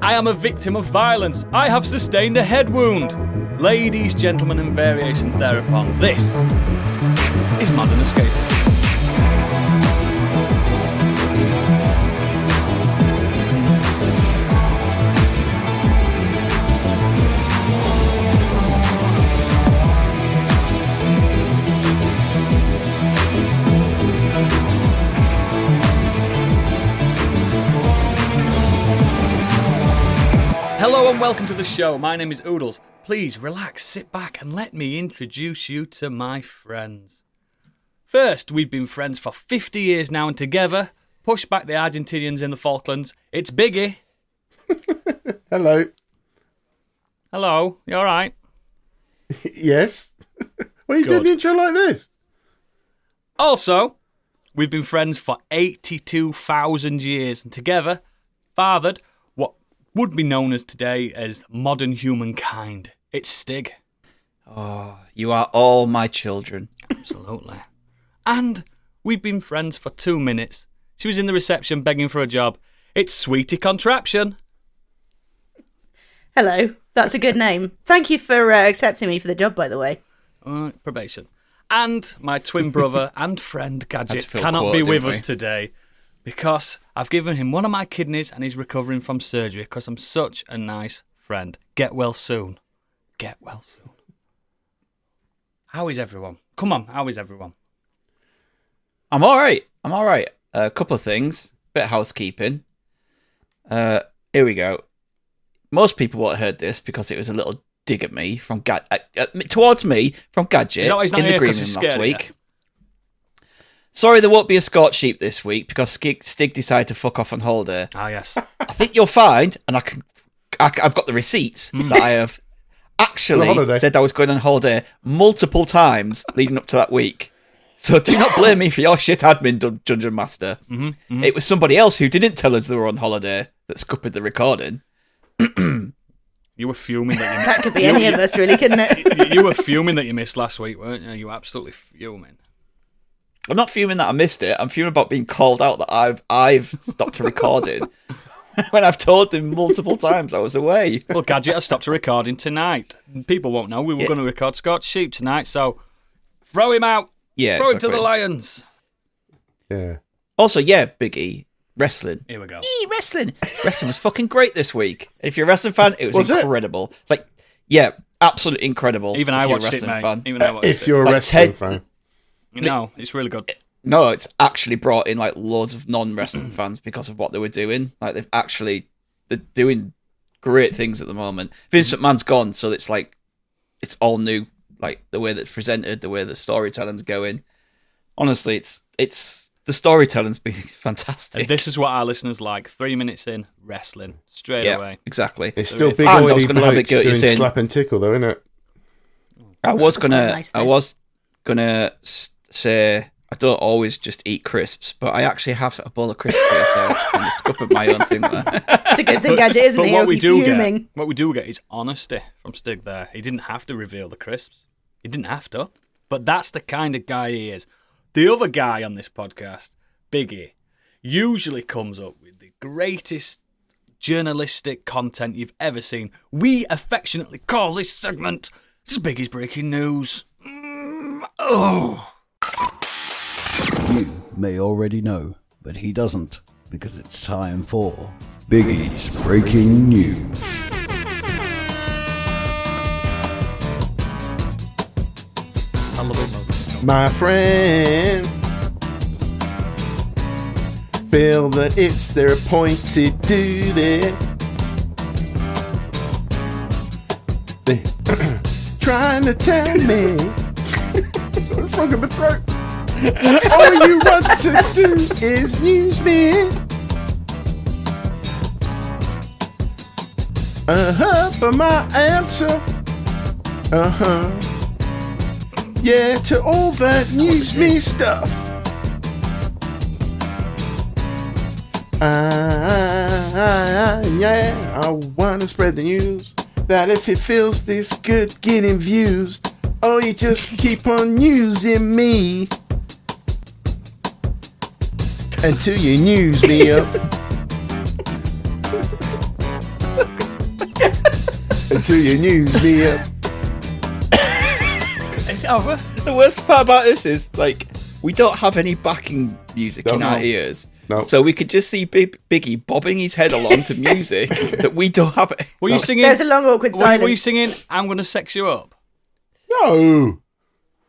I am a victim of violence. I have sustained a head wound. Ladies, gentlemen, and variations thereupon, this is Modern Escapism. Hello and welcome to the show. My name is Oodles. Please relax, sit back, and let me introduce you to my friends. First, we've been friends for 50 years now, and together, push back the Argentinians in the Falklands. It's Biggie. Hello. Hello, you alright? Yes. Why are you doing the intro like this? Also, we've been friends for 82,000 years, and together, fathered what would be known as today as modern humankind. It's Stig. Oh, you are all my children. Absolutely. And we've been friends for 2 minutes. She was in the reception begging for a job. It's Sweetie Contraption. Hello, that's a good name. Thank you for accepting me for the job, by the way. Probation. And my twin brother and friend Gadget Phil cannot Quart, be with didn't us today because I've given him one of my kidneys and he's recovering from surgery because I'm such a nice friend. Get well soon. Get well soon. How is everyone? Come on, how is everyone? I'm all right. A couple of things. Bit of housekeeping. Here we go. Most people won't have heard this because it was a little dig at me from towards me from Gadget Is that why he's not in the here green 'cause he's room last scared, week. Sorry, there won't be a Scotch sheep this week because Stig decided to fuck off on holiday. Ah, yes. I think you'll find, and I've got the receipts that I have actually said I was going on holiday multiple times leading up to that week. So do not blame me for your shit admin, Dungeon Master. It was somebody else who didn't tell us they were on holiday that scuppered the recording. You were fuming that you That could be any of us, really, couldn't it? You were fuming that you missed last week, weren't you? You were absolutely fuming. I'm not fuming that I missed it. I'm fuming about being called out that I've stopped recording when I've told him multiple times I was away. Well, Gadget has stopped recording tonight. People won't know we were going to record Scotch Sheep tonight, so throw him out. Yeah, throw exactly. him to the lions. Yeah. Also, yeah, Biggie, wrestling. Here we go. Wrestling was fucking great this week. If you're a wrestling fan, it was incredible. It's like, yeah, absolutely incredible. Even I watched it, mate. Even I watched it. If you're a wrestling fan. No, it's really good. No, it's actually brought in like loads of non-wrestling fans because of what they were doing. Like they're doing great things at the moment. Vince McMahon's gone, so it's like it's all new. Like the way that's presented, the way the storytelling's going. Honestly, it's the storytelling's been fantastic. And this is what our listeners like. 3 minutes in, wrestling straight away. Exactly. It's still big And I oily was gonna have it blokes go- doing saying- slap and tickle, though, isn't it? I was nice, gonna say I don't always just eat crisps, but I actually have a bowl of crisps here, so it's kind of scuppered my own thing there. It's a good thing, Gadget, isn't it? What we do fuming. get is honesty from Stig there. He didn't have to reveal the crisps. He didn't have to. But that's the kind of guy he is. The other guy on this podcast, Biggie, usually comes up with the greatest journalistic content you've ever seen. We affectionately call this segment, this is Biggie's Breaking News. You may already know, but he doesn't, because it's time for Biggie's Breaking News. My friends feel that it's their appointed duty. They're trying to tell me. Got a frog in my throat. All you want to do is news me. But my answer, yeah, to all that news me stuff. Yeah, I wanna spread the news that if it feels this good getting views, oh, you just keep on using me until you news me up. till you news me up. Is it over? The worst part about this is, like, we don't have any backing music in our ears. No. So we could just see Biggie bobbing his head along to music that we don't have. Were you singing? There's a long awkward silence. Were you singing "I'm Gonna Sex You Up"? No.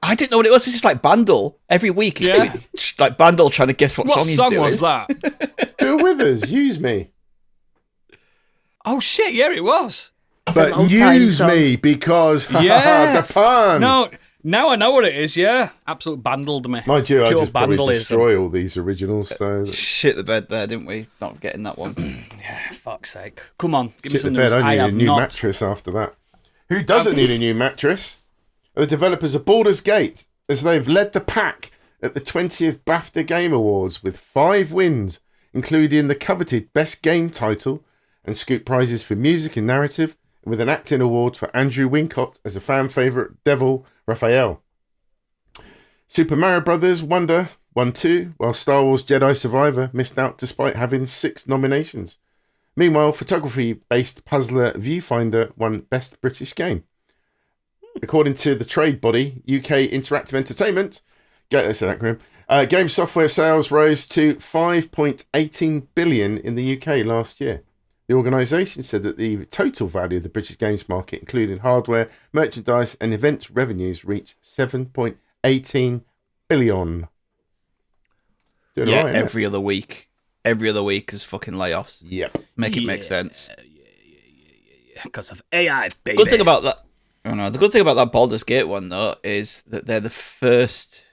I didn't know what it was. It's just like Bandle. Every week, it's like Bandle trying to guess what song he's doing. What song was that? Bill Withers, use me. Oh shit! Yeah, it was. Some But old-time use song. me because Yeah, the pun. No, now I know what it is. Yeah, absolute bandled me. Mind you, I Pure just probably bandleism. destroy all these originals. So Shit the bed there, didn't we? Not getting that one. Fuck's sake! Come on, give me shit the some bed. news. I I need a have new not. mattress after that. Who doesn't need a new mattress? The developers of Baldur's Gate, as they've led the pack at the 20th BAFTA Game Awards with 5 wins, including the coveted Best Game title and scoop prizes for music and narrative, and with an acting award for Andrew Wincott as a fan favourite Devil Raphael. Super Mario Bros. Wonder won 2, while Star Wars Jedi Survivor missed out despite having 6 nominations. Meanwhile, photography-based puzzler Viewfinder won Best British Game. According to the trade body, UK Interactive Entertainment, that's an acronym, game software sales rose to 5.18 billion in the UK last year. The organisation said that the total value of the British games market, including hardware, merchandise and events revenues, reached 7.18 billion. Doing all right, innit? every other week. Every other week is fucking layoffs. Yep. Make it make sense. Because of AI, baby. Good thing about that. Oh no, the good thing about that Baldur's Gate one though is that they're the first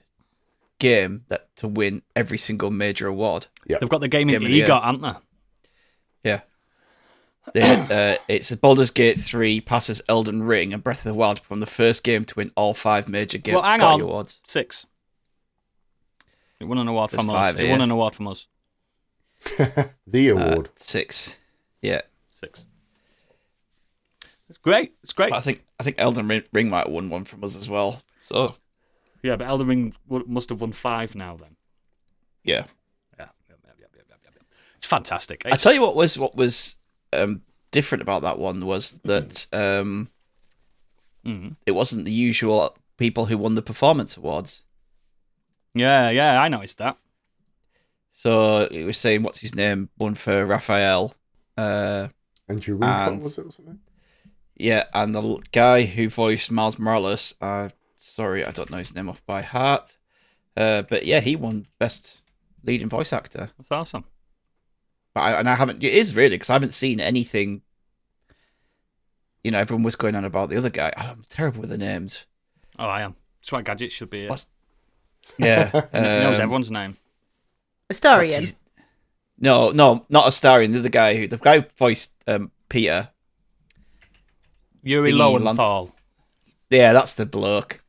game that to win every single major award. They've got the game in Game of the EGOT, haven't they? Yeah. It's Baldur's Gate 3 passes Elden Ring and Breath of the Wild from the first game to win all 5 major game Well, hang on. awards. 6. It won an award There's from 5 us. It here. won an award from us. The award. 6. Yeah. 6. It's great. It's great. But I think Elden Ring might have won one from us as well. So Yeah, but Elden Ring must have won 5 now then. yeah. Yeah. It's fantastic. I tell you what was different about that one was that it wasn't the usual people who won the performance awards. Yeah, I noticed that. So it was saying what's his name won for Raphael. Andrew Wincott, and- was it or something? Yeah, and the guy who voiced Miles Morales, sorry, I don't know his name off by heart. But yeah, he won Best Leading Voice Actor. That's awesome. But I haven't, it is really, because I haven't seen anything. You know, everyone was going on about the other guy. I'm terrible with the names. Oh, I am. That's why Gadget should be here. Yeah. He knows everyone's name. Astarion. No, not Astarion. The guy who voiced Peter. Yuri Thingy Lowenthal. Yeah, that's the bloke.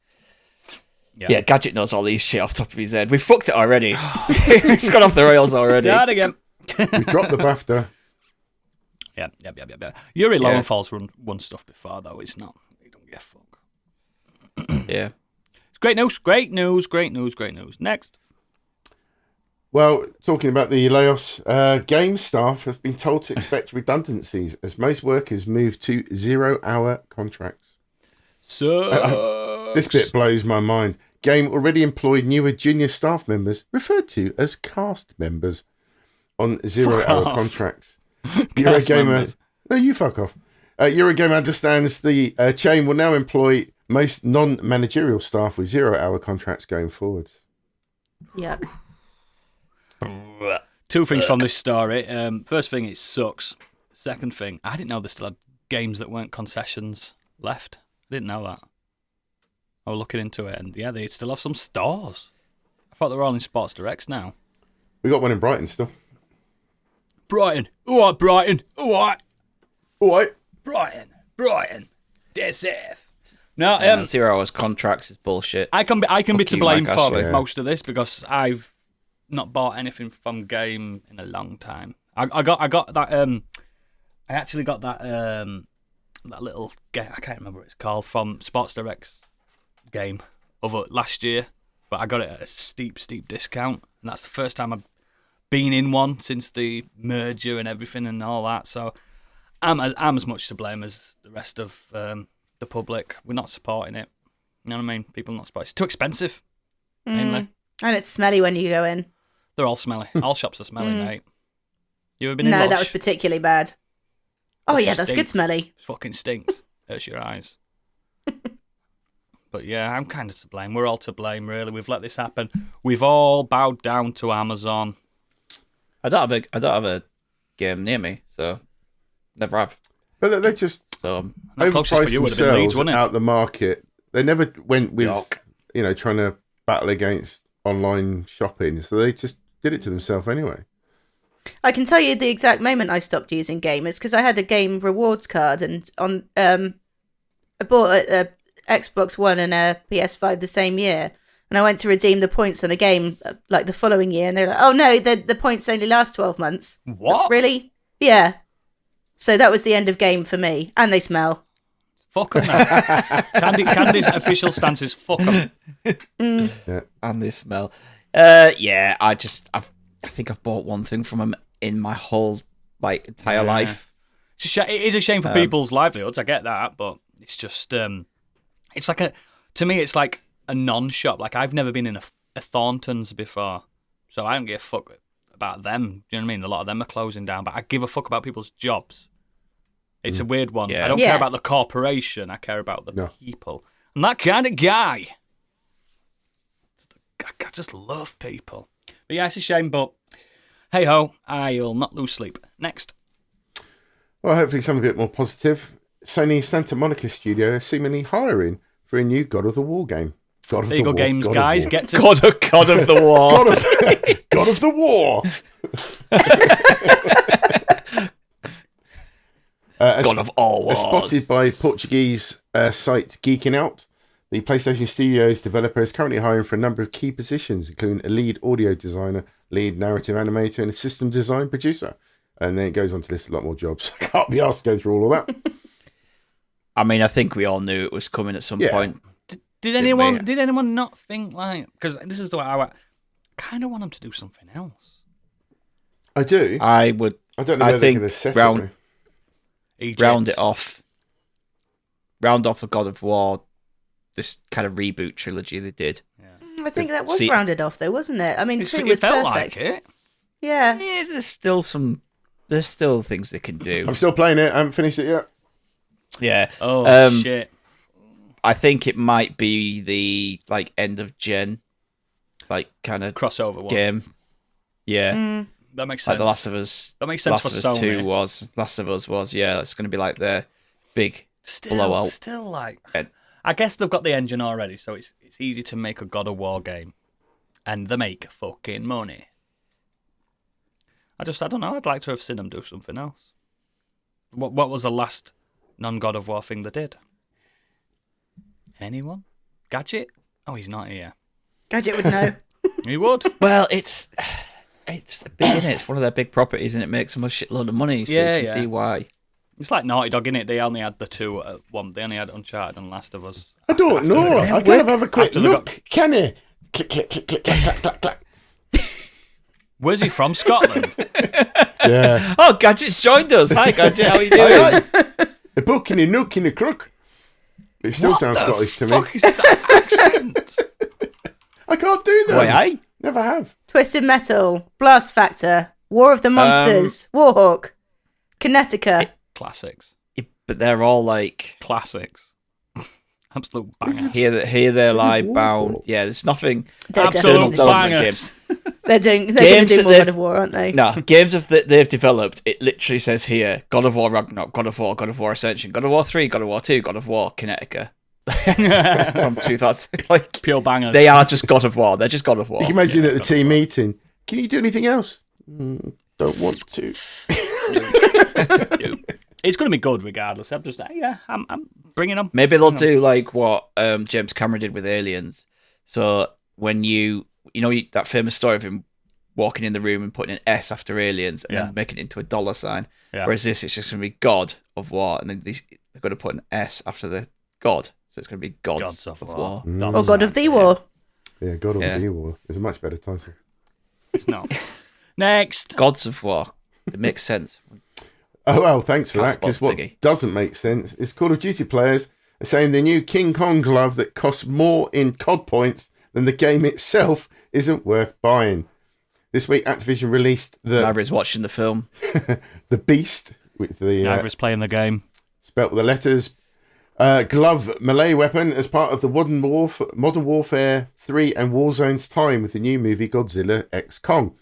Yeah. Yeah, Gadget knows all these shit off the top of his head. We fucked it already. It's gone off the rails already. Dad again. We dropped the BAFTA. Yeah. Yuri Lowenthal's won stuff before, though. It's not. He don't give a fuck. Yeah. It's great news. Next. Well, talking about the layoffs, game staff have been told to expect redundancies as most workers move to 0-hour contracts. So This bit blows my mind. Game already employed newer junior staff members, referred to as cast members, on 0-hour off. contracts. Cast Eurogamer, members. no, you fuck off. Eurogamer understands the chain will now employ most non-managerial staff with 0-hour contracts going forwards. Yuck. 2 things from this story. First thing, it sucks. Second thing, I didn't know they still had games that weren't concessions left. I didn't know that. I was looking into it, and yeah, they still have some stores. I thought they were all in Sports Directs now. We got one in Brighton still. Brighton. All right, Brighton. All right. All right. Brighton. Dead safe. No, 0 hours contracts is bullshit. I can be Fuck to you, blame Mike for Ashley. Yeah. most of this because I've not bought anything from Game in a long time. I got that. I actually got that that little game. I can't remember what it's called from Sports Direct's game over last year, but I got it at a steep discount, and that's the first time I've been in one since the merger and everything and all that. So I'm as much to blame as the rest of the public. We're not supporting it. You know what I mean? People are not supporting it. It's too expensive, mainly. And it's smelly when you go in. They're all smelly. All shops are smelly, mate. You ever been in No, Lush? that was particularly bad. Oh, Lush yeah, that's good stinks. smelly. It fucking stinks. Hurts your eyes. But yeah, I'm kind of to blame. We're all to blame, really. We've let this happen. We've all bowed down to Amazon. I don't have a game near me, so never have. But they just So The closest for overpriced you would have been Leeds, themselves wouldn't it? out the market. They never went with, Yuck. trying to battle against online shopping. So they just did it to themselves anyway. I can tell you the exact moment I stopped using Game. It's because I had a Game rewards card, and I bought a Xbox One and a PS5 the same year, and I went to redeem the points on a game like the following year, and they're like, "Oh no, the points only last 12 months." What? Really? Yeah. So that was the end of Game for me, and they smell. Fuck them. Candy's official stance is fuck them. and they smell. I think I've bought one thing from them in my whole entire life. It is a shame for people's livelihoods. I get that, but it's just it's like to me it's like a non-shop. Like I've never been in a Thornton's before, so I don't give a fuck about them. Do you know what I mean? A lot of them are closing down, but I give a fuck about people's jobs. It's a weird one. Yeah. I don't Yeah. care about the corporation. I care about the No. people. I'm that kind of guy. I just love people. But yeah, it's a shame, but hey ho, I'll not lose sleep. Next. Well, hopefully something a bit more positive. Sony Santa Monica studio is seemingly hiring for a new God of the War game. God of There you the go, War, games, God of guys. War. Get to God of the War. God of the War. God of all wars. As spotted by Portuguese site Geeking Out, the PlayStation Studios developer is currently hiring for a number of key positions, including a lead audio designer, lead narrative animator, and a system design producer. And then it goes on to list a lot more jobs. I can't be asked to go through all of that. I mean, I think we all knew it was coming at some Yeah. point. Did we? anyone not think because this is the way I kind of want them to do something else. I do. I would I don't know I whether they're think going to set round- it. Egypt. round off a God of War, this kind of reboot trilogy they did. I think that was See- rounded off, though, wasn't it? I mean, It 2 was felt perfect. like it. Yeah. Yeah, there's still things they can do. I'm still playing it. I haven't finished it yet. Yeah. Oh shit! I think it might be the end of gen kind of Crossover one. game. Yeah. That makes sense. The Last of Us. That makes sense Last for of Us Sony. 2 was. Last of Us was. Yeah, it's going to be like their big blowout. Still like. And- I guess they've got the engine already, so it's easy to make a God of War game, and they make fucking money. I don't know. I'd like to have seen them do something else. What was the last non-God of War thing they did? Anyone? Gadget? Oh, he's not here. Gadget would know. He would. Well, it's big, innit? It's one of their big properties, and it makes them a shitload of money. So Yeah, you can see why. It's like Naughty Dog, innit? They only had the two at one. They only had Uncharted and Last of Us. I don't know. I kind of have a quick after they look. Can you? Click, click, click, click, clack, clack, clack, clack. Where's he from? Scotland? Yeah. Oh, Gadget's joined us. Hi, Gadget. How are you doing? Aye, aye. A book in a nook in a crook. It still sounds Scottish to me. Fuck is that accent? I can't do that. Wait, aye? Never have. Twisted Metal, Blast Factor, War of the Monsters, Warhawk, Kinetica. Classics. But they're all Classics. Absolute bangers. here they're live bound. Yeah, there's nothing. They're Absolute definitely bangers. They're going to Games do that more they've- God of War, aren't they? No, games that they've developed, it literally says here, God of War Ragnarok, God of War Ascension, God of War 3, God of War 2, God of War Kinetica. From 2000. Pure bangers. They are just God of War. They're just God of War. You can imagine at the team meeting. Can you do anything else? Don't want to. It's going to be good regardless. I'm bringing them. Maybe they'll do like what James Cameron did with Aliens. So when that famous story of him walking in the room and putting an S after Aliens and then making it into a dollar sign. Yeah. Whereas this, it's just going to be God of War, and then they're going to put an S after the God. So it's going to be Gods of War. Or God of the War. Yeah, God of Yeah. the War is a much better title. It's not. Next. Gods of War. It makes sense. Oh, well, thanks for that, Cast because box, what Biggie. doesn't make sense is Call of Duty players are saying the new King Kong glove that costs more in COD points than the game itself isn't worth buying. This week, Activision released Maverick's watching the film. the Beast, with the Neither is playing the game. spelt with the letters, glove melee weapon as part of the Modern Warfare 3 and Warzone's time with the new movie Godzilla x Kong,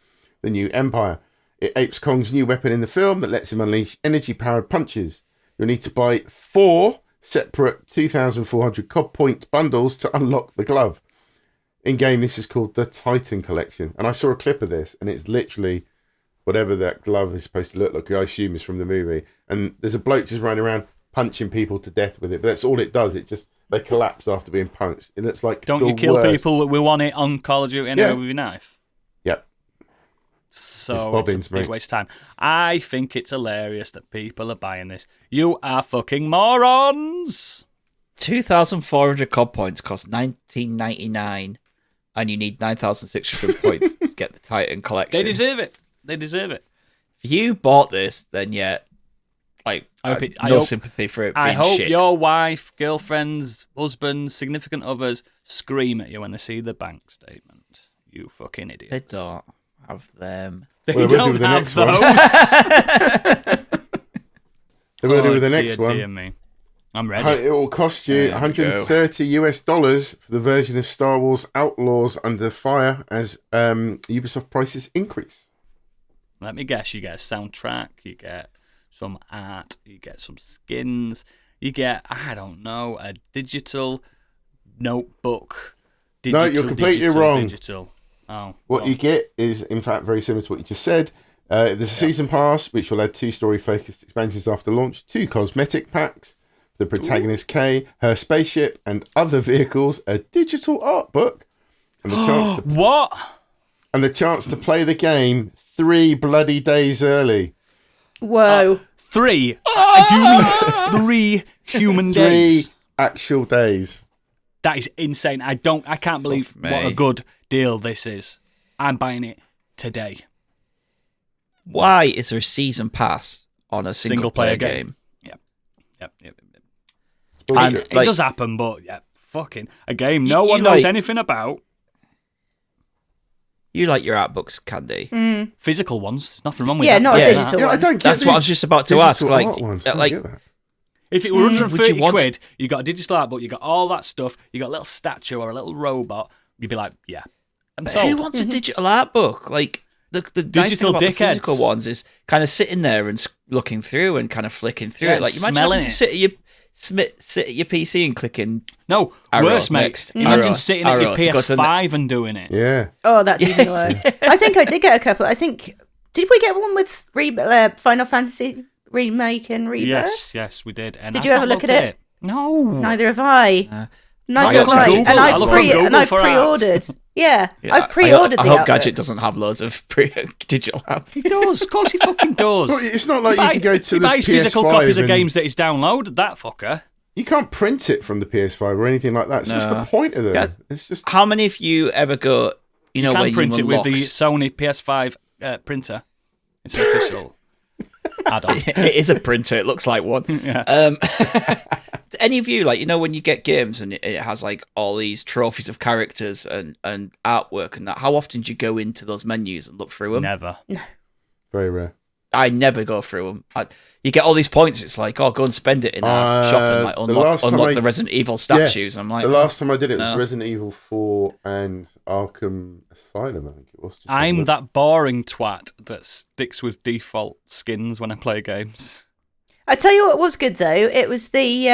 The New Empire. It apes Kong's new weapon in the film that lets him unleash energy-powered punches. You'll need to buy 4 separate 2,400 COD point bundles to unlock the glove. In-game, this is called the Titan Collection. And I saw a clip of this, and it's literally whatever that glove is supposed to look like, I assume is from the movie. And there's a bloke just running around punching people to death with it. But that's all it does. It just, they collapse after being punched. It looks like Don't the you kill worst. people we want it on Call of Duty anyway Yeah. with your knife? Yep. So It's it's bobbins, a big mate. waste of time. I think it's hilarious that people are buying this. You are fucking morons! 2,400 COD points cost $19.99, and you need 9,600 points to get the Titan collection. They deserve it. They deserve it. If you bought this, then yeah, like I hope it- I no hope- sympathy for it I being hope shit. your wife, girlfriends, husbands, significant others scream at you when they see the bank statement. You fucking idiot. They don't have them. They Well, they will do don't with the have next one. those. They're going to do Oh, with the next dear, one. dear me. I'm ready. It will cost you There we go. $130 for the version of Star Wars Outlaws Under Fire as Ubisoft prices increase. Let me guess. You get a soundtrack. You get some art. You get some skins. You get, I don't know, a digital notebook. No, you're completely wrong. Digital. Oh. What well, you get is, in fact, very similar to what you just said. There's a season pass, which will add 2 story-focused expansions after launch, 2 cosmetic packs, the protagonist Kay, her spaceship, and other vehicles, a digital art book, and What? the chance to play the game 3 bloody days early. Whoa. 3? Do you mean 3 human 3 days? actual days. That is insane. I can't believe Fuck me. what a good deal this is. I'm buying it today. Why is there a season pass on a single player game? Yep. And, It like, does happen, but yeah, fucking a game no you one knows like- anything about. you like your art books, Candy. Physical ones. There's nothing wrong with Yeah, that. not a Yeah. digital Yeah, I one. don't get That's the what I was just about to digital ask. Like, art ones. I don't like get that. If it were would you 130 want- quid, you got a digital art book, you got all that stuff, you got a little statue or a little robot, you'd be like, yeah, I'm who sold. wants a digital art book? Like the Digital nice thing about the dickheads. physical ones is kind of sitting there and looking through and kind of flicking through Yeah, it. Like imagine smelling having to it. sit at your PC and clicking. No, Arrow, worse, mate. next. Imagine Arrow, sitting at your arrow, to go to PS5 and doing it. Yeah. Oh, that's even worse. I think I did get a couple. I think, did we get one with Final Fantasy Remake and Rebirth? Yes, we did. And Did I you ever look at downloaded it? No. Neither have I. Neither I have look on I. Google. And I look on Google I've for art. pre-ordered. Yeah, Yeah, I've pre-ordered I the hope art Gadget books. doesn't have loads of digital art. He does. Of course he fucking does. Well, it's not like you can go to he the buys PS5 physical copies of and- games that he's downloaded, that fucker. You can't print it from the PS5 or anything like that. So what's the point of them? Yeah. It's just How many of you ever go? You know, You when can print you it with the unlocks- Sony PS5 printer. It's an official add-on. it is a printer. It looks like one. Yeah. Any of you, like, you know, when you get games and it has like all these trophies of characters and artwork and that, how often do you go into those menus and look through them? Never. very rare. I never go through them. You get all these points. It's like, oh, go and spend it in our shop and like the unlock, last time unlock I- the Resident Evil statues. I'm like, The last time I did it was no. Resident Evil 4 and Arkham Asylum, I think it was. Just I'm one. that boring twat that sticks with default skins when I play games. I tell you what was good though. It was the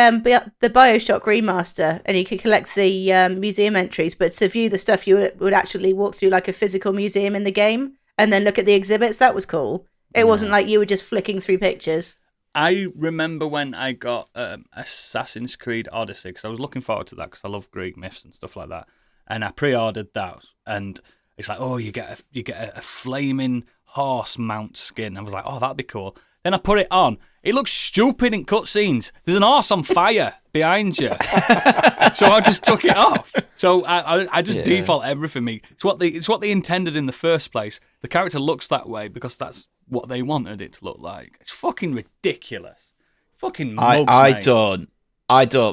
BioShock remaster, and you could collect the museum entries. But to view the stuff, you would actually walk through like a physical museum in the game, and then look at the exhibits. That was cool. It wasn't like you were just flicking through pictures. I remember when I got Assassin's Creed Odyssey, because I was looking forward to that because I love Greek myths and stuff like that, and I pre-ordered that, and it's like, oh, you get a flaming horse mount skin. I was like, oh, that'd be cool. Then I put it on. It looks stupid in cutscenes. There's an horse on fire behind you, so I just took it off. So I just default everything. It's what they intended in the first place. The character looks that way because that's what they wanted it to look like. It's fucking ridiculous. Fucking mugs, I mate. don't,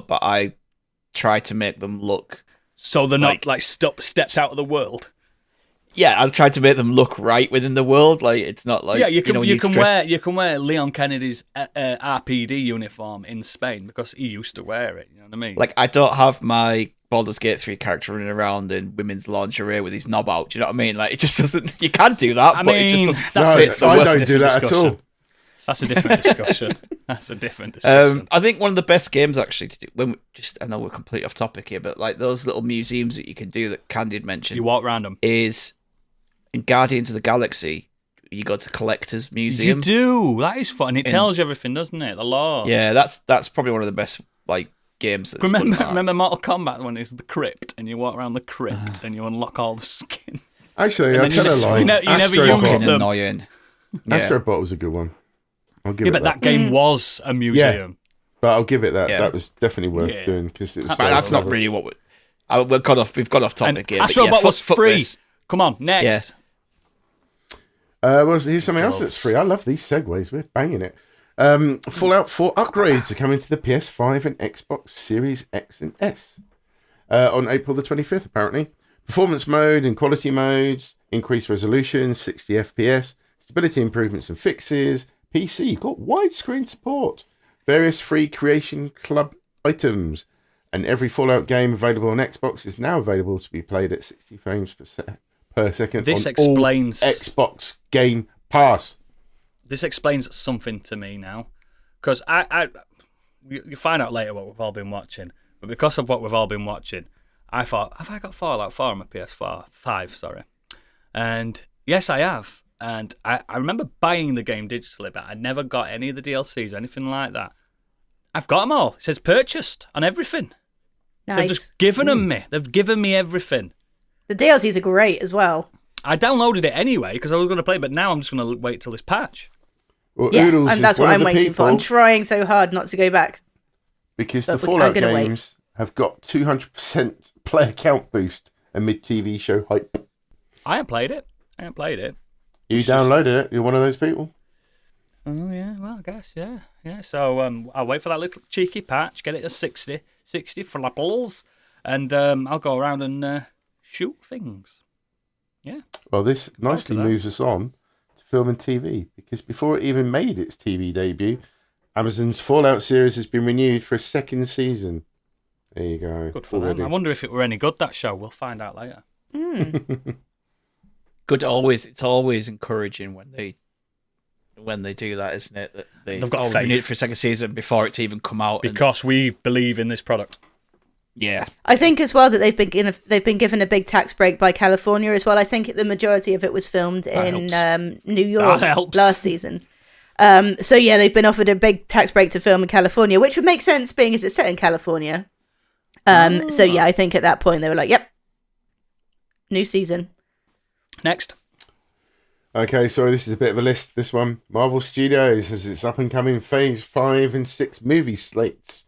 but I try to make them look. So they're not like steps out of the world. Yeah, I've tried to make them look right within the world. Like it's not like Yeah, you can dress... you can wear Leon Kennedy's RPD uniform in Spain because he used to wear it. You know what I mean? Like I don't have my Baldur's Gate 3 character running around in women's lingerie with his knob out. Do you know what I mean? Like it just doesn't. You can do that, but it just doesn't fit. I don't do that at all. That's a different discussion. That's a different discussion. I think one of the best games actually to do I know we're completely off topic here, but like those little museums that you can do that Candy had mentioned. You walk around them. Is in Guardians of the Galaxy, you go to Collector's Museum. You do. That is fun. It tells you everything, doesn't it? The law. Yeah, that's probably one of the best like games. Remember Mortal Kombat when it's the crypt and you walk around the crypt and you unlock all the skins. Actually, I tell a lie. You never used them. Annoying. Astrobot was a good one. I'll give it but that game was a museum. But I'll give it that. Yeah. That was definitely worth doing because it was. That's not really what we've gone off topic here. Astrobot was free. Come on, next. Well, here's something else that's free. I love these segues. We're banging it. Fallout 4 upgrades are coming to the PS5 and Xbox Series X and S on April the 25th, apparently. Performance mode and quality modes, increased resolution, 60 FPS, stability improvements and fixes, PC, got widescreen support, various free Creation Club items, and every Fallout game available on Xbox is now available to be played at 60 frames per second. This on explains all Xbox Game Pass. This explains something to me now, because you find out later what we've all been watching, but because of what we've all been watching, I thought, have I got Fallout 4 on my PS5? Sorry, and yes, I have. And I remember buying the game digitally, but I never got any of the DLCs or anything like that. I've got them all. It says purchased on everything. Nice. They've just given them me. They've given me everything. The DLCs are great as well. I downloaded it anyway because I was going to play it, but now I'm just going to wait till this patch. Well, Yeah, Oodles and is that's one what of I'm the waiting for. people I'm trying so hard not to go back. because But the I'm Fallout gonna wait. games have got 200% player count boost amid TV show hype. I haven't played it. You downloaded it. You're one of those people. Oh, yeah, well, I guess, yeah. So I'll wait for that little cheeky patch, get it to 60 flapples, and I'll go around and shoot things. Yeah. Well, this nicely that. moves us on to film and TV, because before it even made its TV debut, Amazon's Fallout series has been renewed for a second season. There you go. Good for them. I wonder if it were any good, that show. We'll find out later. Good. It's always encouraging when they do that, isn't it? That They've got we faith. need it for a second season before it's even come out. Because we believe in this product. Yeah. I think as well that they've been given a big tax break by California as well. I think the majority of it was filmed in New York last season. So yeah, they've been offered a big tax break to film in California, which would make sense being as it's set in California. So yeah, I think at that point they were like, "Yep, new season." Next. Okay, so this is a bit of a list. This one, Marvel Studios has its up and coming Phase 5 and 6 movie slates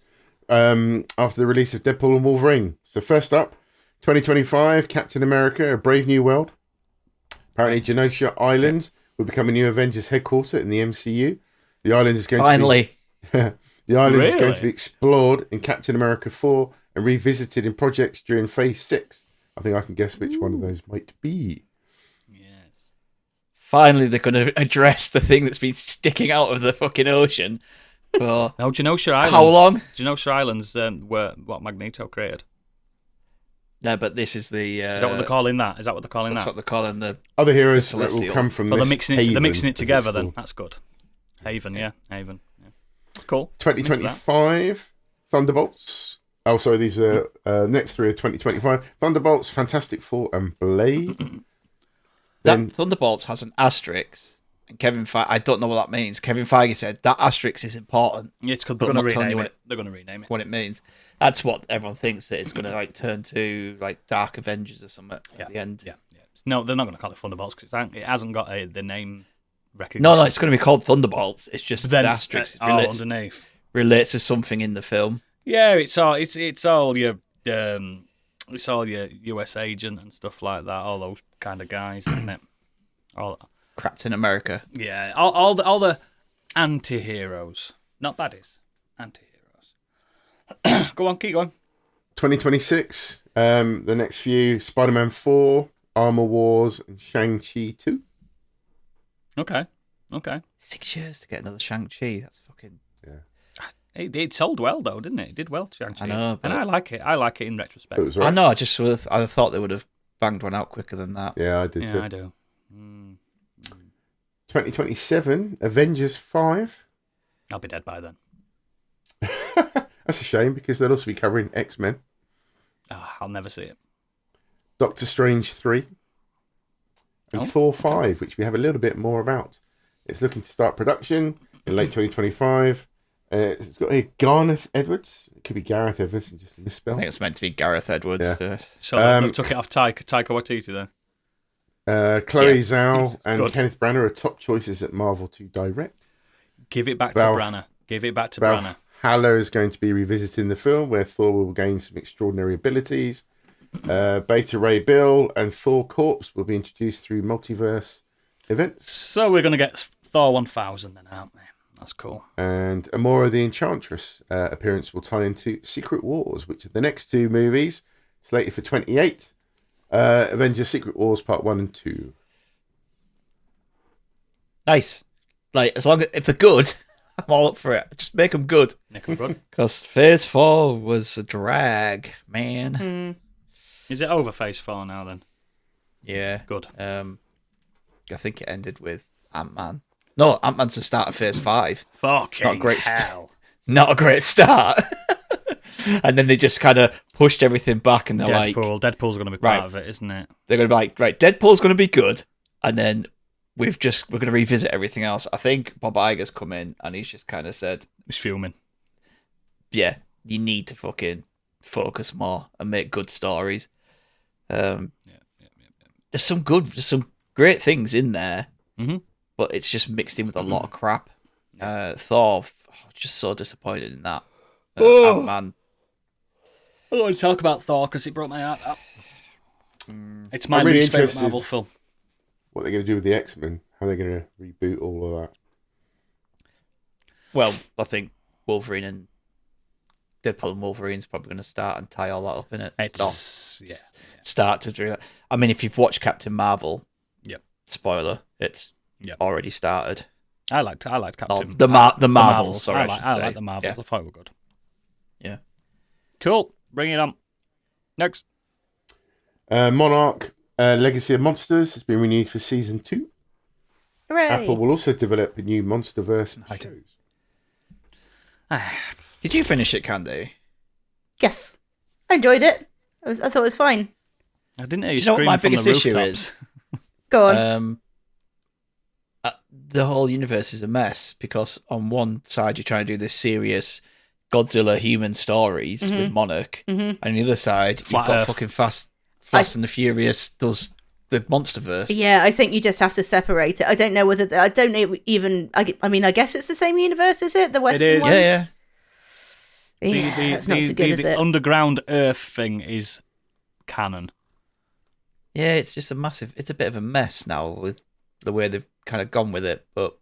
after the release of Deadpool and Wolverine. So first up, 2025, Captain America: A Brave New World. Apparently, Genosha Island will become a new Avengers headquarter in the MCU. The island is going Finally. to be, the island is going Really? to be explored in Captain America 4 and revisited in projects during Phase 6. I think I can guess which one of those might be. Yes. Finally, they're going to address the thing that's been sticking out of the fucking ocean. For No, Genosha Islands. how long? Genosha Islands were what Magneto created. No, but this is the. Is that what they're calling that? That's what they're calling the. Other heroes that will Celestial. come from Well, this they're mixing it. haven, They're mixing as it it's together. Then called. that's good. Haven, yeah, Haven. Yeah. Cool. 2025 Thunderbolts. Oh, sorry, these are next three are 2025 Thunderbolts, Fantastic Four, and Blade. Then That Thunderbolts has an asterisk, and Kevin Feige. I don't know what that means. Kevin Feige said that asterisk is important. Yeah, it's because But they're I'm going to not telling you rename what it. They're going to rename it. What it means. That's what everyone thinks that it's going to like turn to like Dark Avengers or something at the end. Yeah. No, they're not going to call it Thunderbolts because it hasn't got the name recognition. No, it's going to be called Thunderbolts. It's just But then the asterisk underneath. relates to something in the film. Yeah, it's all your US agent and stuff like that. All those kind of guys, isn't it? All Captain America. Yeah, all the anti-heroes. Not baddies. Anti-heroes. Go on, keep going. 2026, the next few, Spider-Man 4, Armor Wars, and Shang-Chi 2. Okay. 6 years to get another Shang-Chi. That's fucking... It sold well, though, didn't it? It did well, Shang-Chi. I know, but... And I like it. I like it in retrospect. It was right. I know, I thought they would have banged one out quicker than that. Yeah, I did too. Yeah, I do. 2027, Avengers 5. I'll be dead by then. That's a shame, because they'll also be covering X-Men. I'll never see it. Doctor Strange 3. And Thor 5, which we have a little bit more about. It's looking to start production in late 2025. It's got here Gareth Edwards. It could be Gareth Edwards, just a misspell. I think it's meant to be Gareth Edwards. Yeah. So they took it off Taika Waititi then. Chloe Zhao and Good. Kenneth Branagh are top choices at Marvel to direct. Give it back to Branagh. Give it back to Branagh. Haller is going to be revisiting the film, where Thor will gain some extraordinary abilities. Beta Ray Bill and Thor Corpse will be introduced through multiverse events. So we're going to get Thor 1000 then, aren't we? That's cool. And Amora the Enchantress appearance will tie into Secret Wars, which are the next two movies, slated for 28. Avengers Secret Wars Part 1 and 2. Nice. Like, as long as if they're good, I'm all up for it. Just make them good. Because Phase 4 was a drag, man. Is it over Phase 4 now then? Yeah. Good. I think it ended with Ant-Man. No, Ant-Man's the start of Phase 5. Fucking Not a great hell. Not a great start. And then they just kind of pushed everything back, and they're like... Deadpool's going to be part of it, isn't it? They're going to be like, right, Deadpool's going to be good, and then we're going to revisit everything else. I think Bob Iger's come in, and he's just kind of said... He's fuming. Yeah, you need to fucking focus more and make good stories. There's some great things in there, but it's just mixed in with a lot of crap. Thor, just so disappointed in that. Ant-Man. I don't want to talk about Thor because it broke my heart up. It's my I'm really least favourite interested Marvel film. What they're going to do with the X-Men? How they're going to reboot all of that? Well, I think Wolverine and Deadpool and Wolverine's probably going to start and tie all that up in it. Start to do that. I mean, if you've watched Captain Marvel, spoiler, it's already started. I liked Captain. The Marvels. Sorry, I like the Marvels. I thought they were good. Yeah. Cool. Bring it on. Next. Monarch Legacy of Monsters has been renewed for season 2. Hooray! Apple will also develop a new MonsterVerse shows. Did you finish it, Candy? Yes, I enjoyed it. I thought it was fine. I didn't hear you know what screaming my from biggest the issue rooftops. Go on. The whole universe is a mess because on one side you're trying to do this serious Godzilla human stories with Monarch, and on the other side Flat you've got Earth. fucking Fast and the Furious does the MonsterVerse. Yeah, I think you just have to separate it. I don't know whether I don't know even. I mean, I guess it's the same universe, is it? The Western is. ones. Yeah. Yeah, that's not so good, is the it? underground Earth thing is canon. Yeah, it's just it's a bit of a mess now with the way they've kind of gone with it. But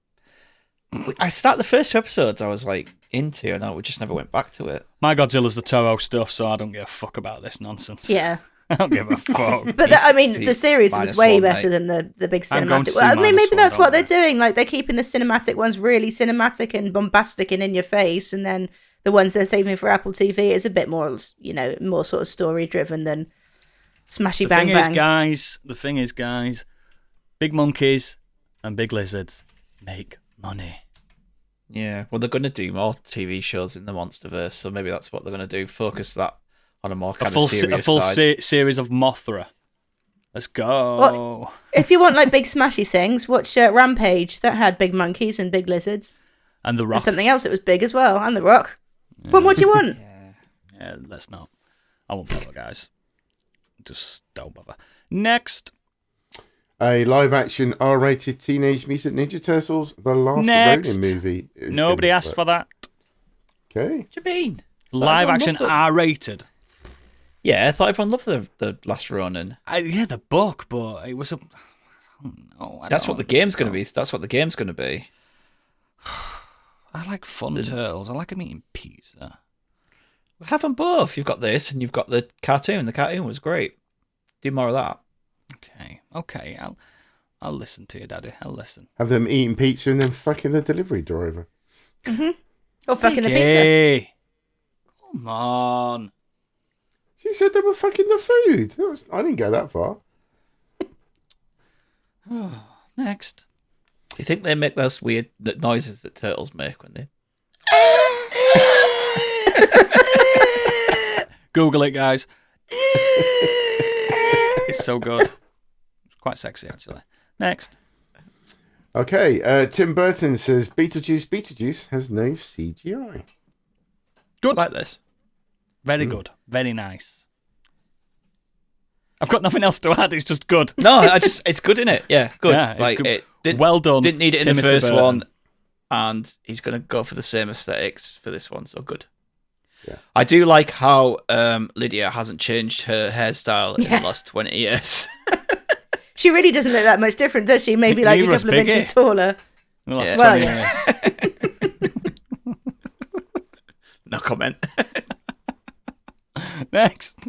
I started the first 2 episodes I was like into, and we just never went back to it. My Godzilla's the Toro stuff, so I don't give a fuck about this nonsense. Yeah. I don't give a fuck. But I mean, the series was way -1, better mate. than the big I'm going to cinematic. see Well, I mean, maybe -1, that's what they're don't doing. Like they're keeping the cinematic ones really cinematic and bombastic and in your face, and then the ones they're saving for Apple TV is a bit more, more sort of story driven than smashy bang bang. The thing is, guys, big monkeys and big lizards make money. Yeah, well, they're going to do more TV shows in the MonsterVerse, so maybe that's what they're going to do. Focus that on a more kind of serious a full side. series of Mothra. Let's go. Well, if you want like big smashy things, watch Rampage. That had big monkeys and big lizards. And The Rock. There's something else that was big as well, and The Rock. Yeah. Well, what do you want? Yeah, let's not. I won't bother, guys. Just don't bother. Next. A live-action R-rated Teenage Mutant Ninja Turtles: The Last Ronin movie. Nobody asked for that. Okay. What do you mean? Live action R-rated. Yeah, I thought everyone loved the Last Ronin. The book, but it was a No, That's what the game's going to be. That's what the game's going to be. I like fun turtles. I like them eating pizza. Have them both. You've got this, and you've got the cartoon. The cartoon was great. Do more of that. Okay. I'll listen to you, Daddy. I'll listen. Have them eating pizza and then fucking the delivery driver. Or fucking the pizza. Hey, come on. She said they were fucking the food. I didn't go that far. Next. Do you think they make those weird noises that turtles make when they... Google it, guys. It's so good. It's quite sexy, actually. Next. Okay, Tim Burton says Beetlejuice has no CGI. Good. like this? Very good. Very nice. I've got nothing else to add. It's just good. No, it's good, isn't it? Yeah, good. Yeah, it's like good. it didn't, Well done. Didn't need it in Timothy the first Burton. one, and he's going to go for the same aesthetics for this one. So good. Yeah. I do like how Lydia hasn't changed her hairstyle in the last 20 years. She really doesn't look that much different, does she? Maybe like a Neither is couple of Biggie. inches taller. The last Well, 20 years. No comment. Next.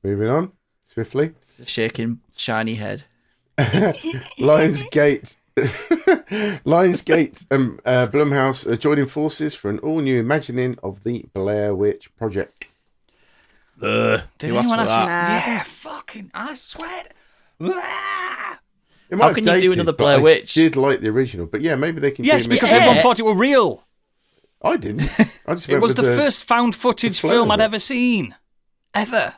Moving on swiftly. Shaking shiny head. Lionsgate and Blumhouse are joining forces for an all-new imagining of the Blair Witch Project. Did You asked anyone for else? that. Yeah, fucking. I swear. It might How have can you do dated, another but Blair I Witch? did like the original, but yeah, maybe they can. Yes, do because it. everyone thought it were real. I didn't. I just It went was with the first found footage flow film of I'd it. ever seen. Ever.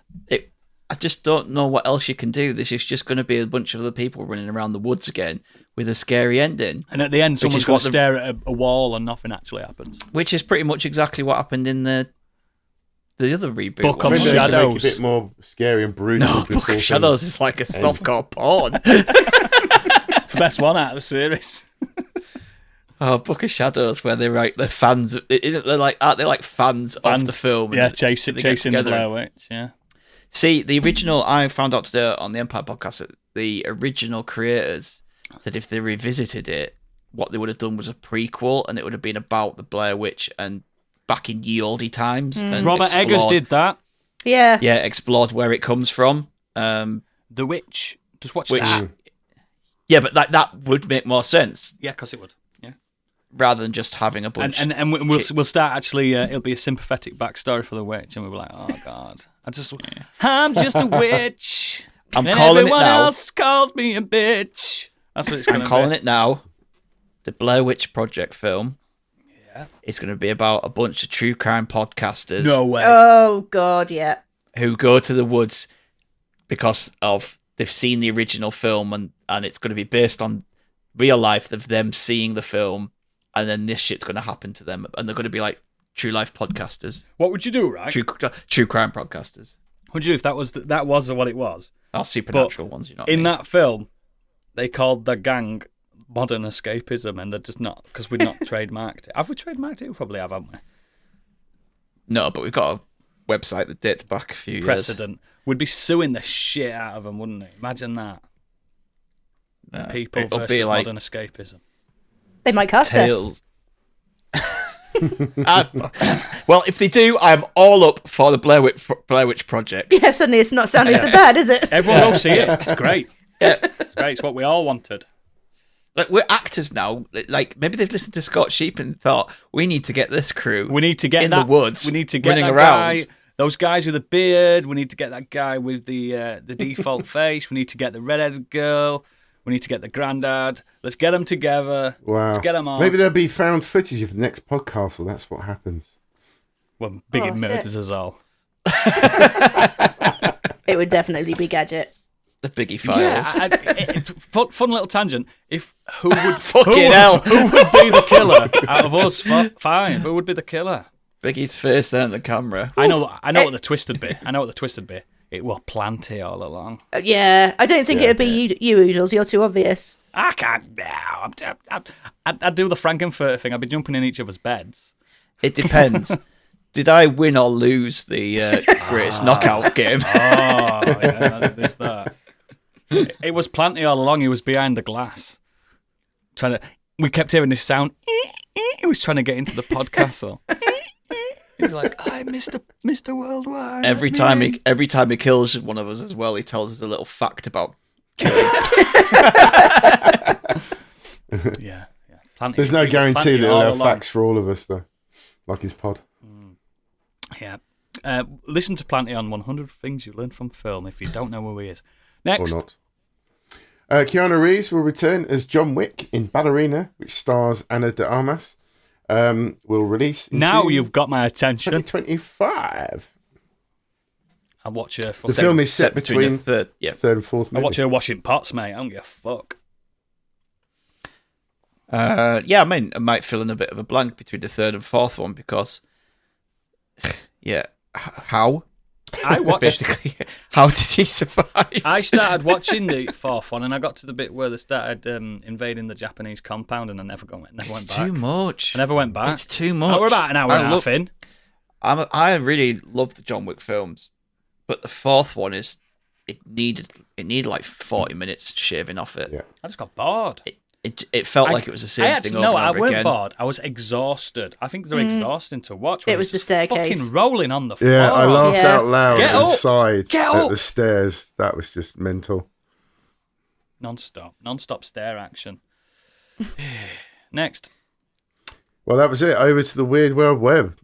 I just don't know what else you can do. This is just going to be a bunch of other people running around the woods again with a scary ending. And at the end, someone's is going what to the- stare at a wall and nothing actually happens. Which is pretty much exactly what happened in the other reboot. Book one. of Maybe they can make it a Shadows. bit more scary and brutal. No, before Book of Shadows is like a softcore porn. It's the best one out of the series. Oh, Book of Shadows, where they're like they're fans. They're like aren't they like fans of the film? Yeah, and chasing they get the together. Blair Witch. Yeah. See, the original. I found out today on the Empire podcast that the original creators said if they revisited it, what they would have done was a prequel, and it would have been about the Blair Witch and back in ye olde times. And Robert Eggers explored- did that. Yeah. Yeah, explored where it comes from. The Witch. Just watch Which- that. Yeah, but that would make more sense Yeah, because it would. Yeah. rather than just having a bunch. And we'll start actually. It'll be a sympathetic backstory for the witch, and we'll be like, oh god, I'm just a witch. I'm and calling it everyone now. else calls me a bitch. That's what it's going I'm to calling be. it now. The Blair Witch Project film. Yeah. It's going to be about a bunch of true crime podcasters No way. Oh God, yeah. who go to the woods because of they've seen the original film and it's going to be based on real life of them seeing the film, and then this shit's going to happen to them, and they're going to be like true life podcasters, What would you do, right? true crime podcasters, What would you do if that was what it was? or supernatural ones. You know, what I In mean? that film, they called the gang Modern Escapism, and they're just not, because we've not trademarked it. Have we trademarked it? We probably have, haven't we? No, but we've got a website that dates back a few years. Precedent. We'd be suing the shit out of them, wouldn't we? Imagine that. The people it'll versus be like modern escapism. They might cast us. Tales. Well, if they do, I'm all up for the Blair Witch Project. Yeah, suddenly it's not sounding so bad, is it? Everyone go see it. It's great. Yeah. It's great. It's what we all wanted. Like, we're actors now. Like, maybe they've listened to Scott Sheep and thought, we need to get this crew We need to get in that, the woods. We need to get running that around. guy. Those guys with the beard. We need to get that guy with the default face. We need to get the redheaded girl. We need to get the granddad. Let's get them together. Wow. Let's get them on. Maybe there'll be found footage of the next podcast, or that's what happens. When Biggie Oh, murders shit. us all. It would definitely be Gadget. The Biggie Files. Yeah, fun little tangent. Who would Fucking hell. Who would be the killer out of us five? Who would be the killer? Biggie's face there on the camera. I know what the twist would be. It was Planty all along. Yeah, I don't think it'd be you, Oodles. You're too obvious. I can't now. I'd do the Frankenfurter thing. I'd be jumping in each other's beds. It depends. Did I win or lose the greatest knockout game? Oh, yeah, I missed that. It was Planty all along. He was behind the glass. We kept hearing this sound. He was trying to get into the podcast. So. He's like, "Hi, Mr. Worldwide." Every time he kills one of us as well, he tells us a little fact about killing. Yeah. Planty, There's no guarantee that he'll have facts for all of us, though, like his pod. Yeah. Listen to Planty on 100 Things You Learned from Film if you don't know who he is. Next. Or not. Keanu Reeves will return as John Wick in Ballerina, which stars Ana de Armas. Will release now you've got my attention. 2025. I'll watch her. The film is set between third and fourth movie. I watch her washing pots, mate. I don't give a fuck. Yeah, I mean, I might fill in a bit of a blank between the third and fourth one because, yeah, how? I watched. Basically, how did he survive? I started watching the fourth one, and I got to the bit where they started invading the Japanese compound, and I never went back. It's too much. I never went back. It's too much. We're about an hour and a half in. I really love the John Wick films, but the fourth one it needed like 40 minutes shaving off it. Yeah. I just got bored. It felt like it was the same thing over and over I weren't again. bored. I was exhausted. I think they're exhausting to watch. It was the staircase. Fucking rolling on the floor. Yeah, I laughed out loud Get up! inside Get at up! the stairs. That was just mental. Non-stop stare action. Next. Well, that was it. Over to the weird world web.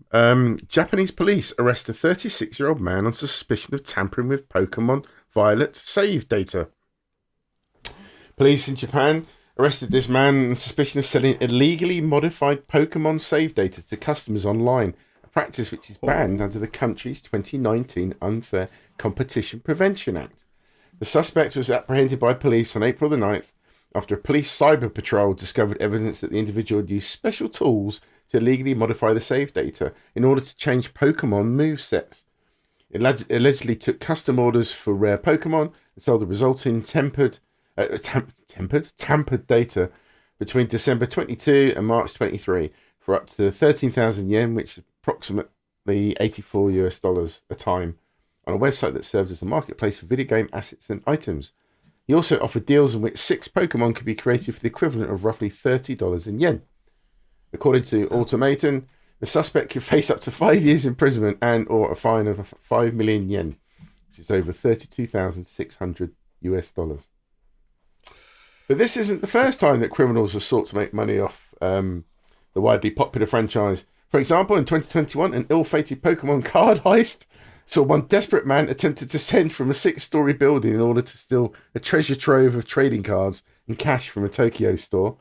Japanese police arrest a 36-year-old man on suspicion of tampering with Pokemon Violet save data. Police in Japan arrested this man on suspicion of selling illegally modified Pokemon save data to customers online, a practice which is banned under the country's 2019 Unfair Competition Prevention Act. The suspect was apprehended by police on April the 9th after a police cyber patrol discovered evidence that the individual had used special tools to illegally modify the save data in order to change Pokemon movesets. It allegedly took custom orders for rare Pokemon and sold the resulting tampered data between December 22 and March 23 for up to 13,000 yen, which is approximately $84 a time, on a website that served as a marketplace for video game assets and items. He also offered deals in which 6 Pokemon could be created for the equivalent of roughly $30 in yen. According to Automaton, the suspect could face up to 5 years imprisonment and or a fine of 5 million yen, which is over $32,600. But this isn't the first time that criminals have sought to make money off the widely popular franchise. For example, in 2021, an ill-fated Pokemon card heist saw one desperate man attempted to descend from a 6-story building in order to steal a treasure trove of trading cards and cash from a Tokyo store.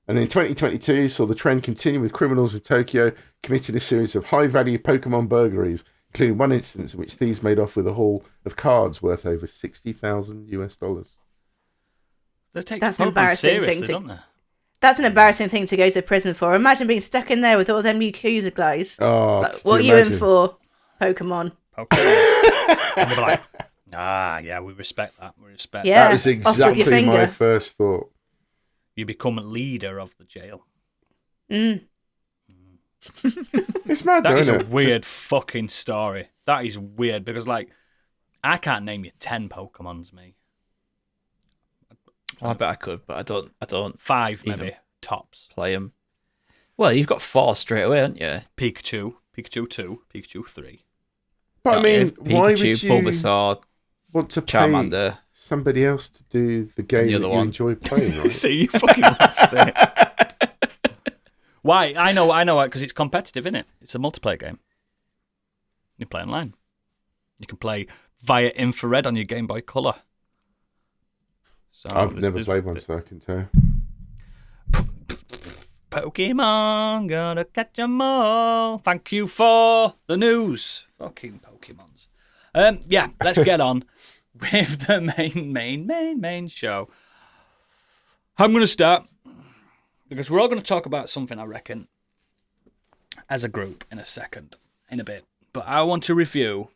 And in 2022, saw the trend continue with criminals in Tokyo committing a series of high-value Pokemon burglaries, including one instance in which thieves made off with a haul of cards worth over $60,000. That's an embarrassing thing don't they? That's an embarrassing thing to go to prison for. Imagine being stuck in there with all them Yakuza guys. Oh, like, what are you in for? Pokemon. And they're like, yeah, we respect that. We respect Yeah. That was exactly my first thought. You become a leader of the jail. Mm. It's mad, That though, is isn't a it? weird fucking story. That is weird because, like, I can't name you 10 Pokemons, me. I bet I could, but I don't 5 even maybe tops. play them. Well, you've got 4 straight away, haven't you? Pikachu 2, Pikachu 3. But I mean, Pikachu, why would you Bulbasaur, want to pay Charmander, somebody else to do the game the that other you one. enjoy playing, right? See, you fucking lost it. Why? I know, because it's competitive, isn't it? It's a multiplayer game. You play online. You can play via infrared on your Game Boy Color. So I've never played one, so I can tell. Pokemon, gotta catch 'em all. Thank you for the news. Fucking Pokemons. Yeah, let's get on with the main show. I'm going to start because we're all going to talk about something, I reckon, as a group in a bit. But I want to review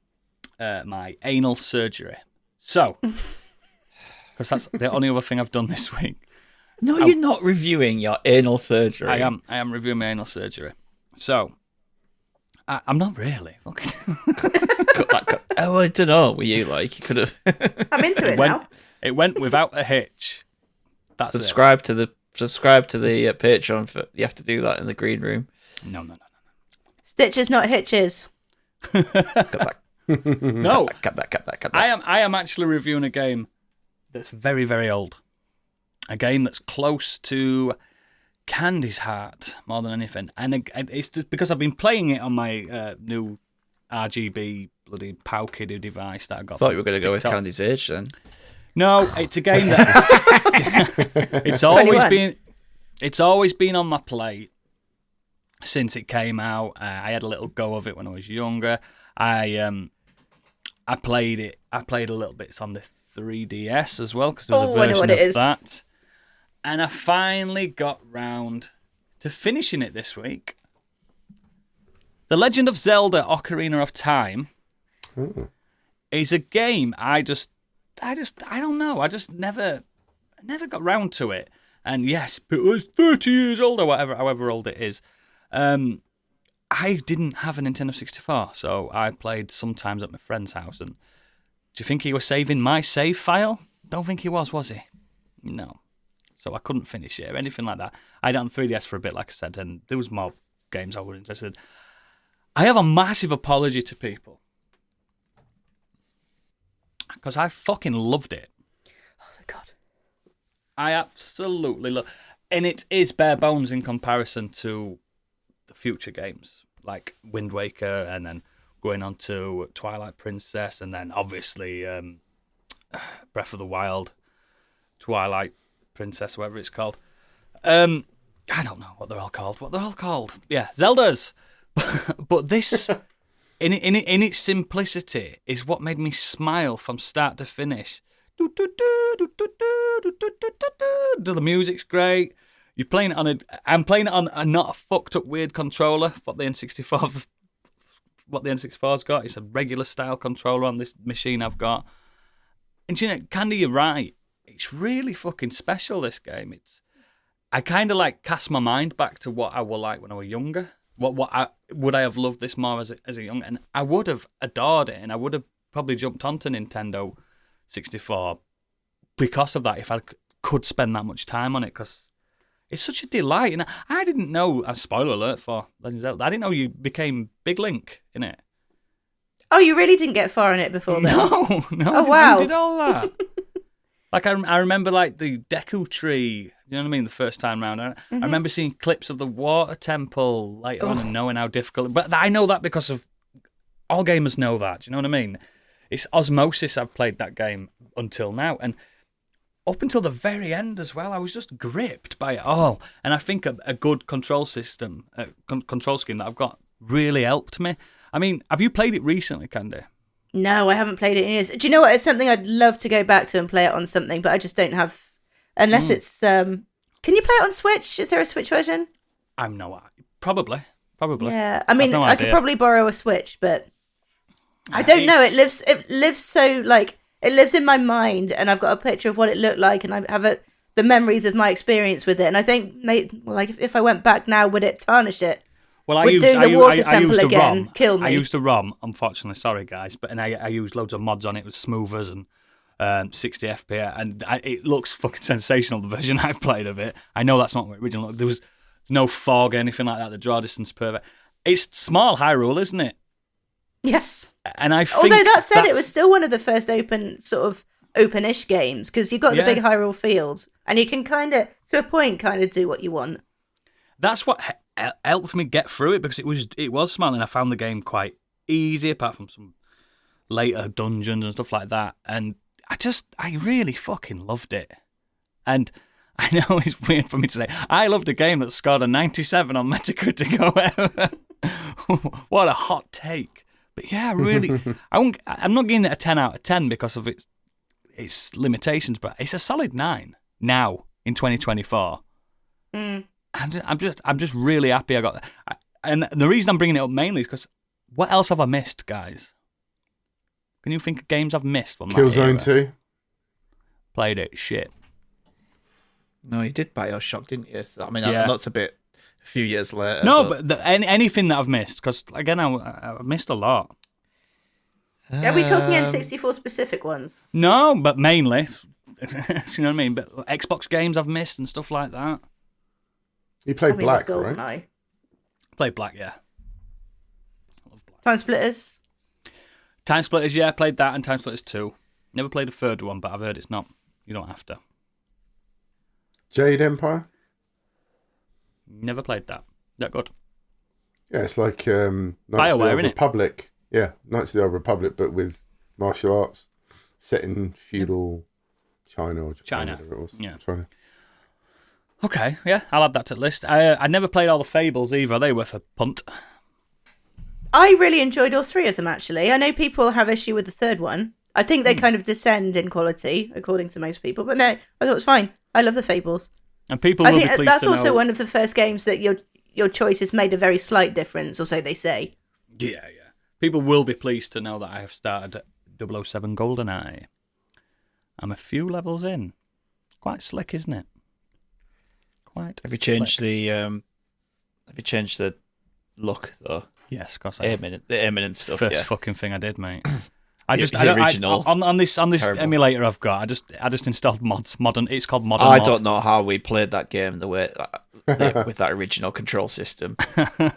my anal surgery. So, because that's the only other thing I've done this week. No, you're not reviewing your anal surgery. I am reviewing my anal surgery. So, I'm not really. Oh, I don't know. Were you like, you could have. I'm into it now. It went without a hitch. That's subscribe to the Patreon. You have to do that in the green room. No. Stitches, not hitches. Cut that. No. Cut that. I am actually reviewing a game that's very, very old. A game that's close to Candy's heart more than anything. And it's just because I've been playing it on my new RGB bloody Pow Kiddie device that I got. I thought you were going to go with TikTok. Candy's age then. No, it's a game that it's always been on my plate since it came out. I had a little go of it when I was younger. I played it. I played a little bit on the 3DS as well because there was a version of that. And I finally got round to finishing it this week. The Legend of Zelda: Ocarina of Time is a game I don't know. I just never got round to it. And yes, it was 30 years old or however old it is. I didn't have a Nintendo 64, so I played sometimes at my friend's house. And do you think he was saving my save file? Don't think he was he? No. So I couldn't finish it or anything like that. I had it on 3DS for a bit, like I said, and there was more games I was interested in. I have a massive apology to people. Because I fucking loved it. Oh, my God. I absolutely love, and it is bare bones in comparison to the future games like Wind Waker, and then going on to Twilight Princess, and then obviously Breath of the Wild, Twilight Princess, whatever it's called. I don't know what they're all called. Yeah, Zeldas. But this, in its simplicity, is what made me smile from start to finish. The music's great. You're playing it on I'm playing it on a not a fucked up weird controller. What the N64's got. It's a regular style controller on this machine I've got. And you know, Candy, you're right. It's really fucking special, this game. I kind of like cast my mind back to what I was like when I was younger. Would I have loved this more as a young? And I would have adored it, and I would have probably jumped onto Nintendo 64 because of that if I could spend that much time on it, because it's such a delight. And I didn't know, spoiler alert for Legend of Zelda, I didn't know you became Big Link in it. Oh, you really didn't get far in it before then? No. Oh, wow. I did all that. Like, I remember, like, the Deku Tree, you know what I mean, the first time round. I remember seeing clips of the Water Temple later on and knowing how difficult. But I know that because of, all gamers know that, do you know what I mean? It's osmosis. I've played that game until now. And up until the very end as well, I was just gripped by it all. And I think a good control system, control scheme that I've got really helped me. I mean, have you played it recently, Candy? No, I haven't played it in years. Do you know what? It's something I'd love to go back to and play it on something, but I just don't have. Unless it's. Can you play it on Switch? Is there a Switch version? I'm no. Probably. Yeah, I mean, no I could probably borrow a Switch, but I don't know. It lives so like it lives in my mind, and I've got a picture of what it looked like, and I have the memories of my experience with it. And I think, if I went back now, would it tarnish it? Well, I used a ROM, unfortunately. Sorry, guys, but I used loads of mods on it with smoothers and 60 FPS, and it looks fucking sensational. The version I've played of it, I know that's not the original. There was no fog or anything like that. The draw distance perfect. It's small Hyrule, isn't it? Yes. And I think although that said, it was still one of the first open-ish games, because you've got the big Hyrule field, and you can kind of, to a point, do what you want. That's what helped me get through it, because it was small, and I found the game quite easy, apart from some later dungeons and stuff like that. And I really fucking loved it. And I know it's weird for me to say, I loved a game that scored a 97 on Metacritic or whatever. What a hot take. But yeah, really, I'm not giving it a 10 out of 10 because of its limitations, but it's a solid 9 now in 2024. I'm just really happy I got that. And the reason I'm bringing it up mainly is because what else have I missed, guys? Can you think of games I've missed? Killzone 2. Played it. Shit. No, you did BioShock, didn't you? So, I mean, that's a few years later. No, but anything that I've missed, because again, I missed a lot. Are we talking N64 specific ones? No, but mainly You know what I mean? But Xbox games I've missed and stuff like that. You played Black, it was right? GoldenEye. Played Black, yeah. Love Black. Time Splitters. Time Splitters, yeah, played that and Time Splitters 2. Never played the third one, but I've heard it's not. You don't have to. Jade Empire? Never played that. That good. Yeah, it's like Knights of the BioWare, Old innit? Republic. Yeah, Knights of the Old Republic, but with martial arts set in feudal China or Japan, China. whatever it was. Yeah. China. Okay, yeah, I'll add that to the list. I never played all the Fables either. They were for punt. I really enjoyed all three of them, actually. I know people have issue with the third one. I think they kind of descend in quality, according to most people. But no, I thought it was fine. I love the Fables. And people I will be think pleased that's to also know... one of the first games that your choices made a very slight difference, or so they say. Yeah. People will be pleased to know that I have started 007 GoldenEye. I'm a few levels in. Quite slick, isn't it? Quite. Have you changed the look though? Yes, of course I have. The aiming and stuff. First Yeah. fucking thing I did, mate. The original. On this Terrible. emulator I've got, I just installed mods. Modern. It's called Modern. I Mod. don't know how we played that game the way with that original control system.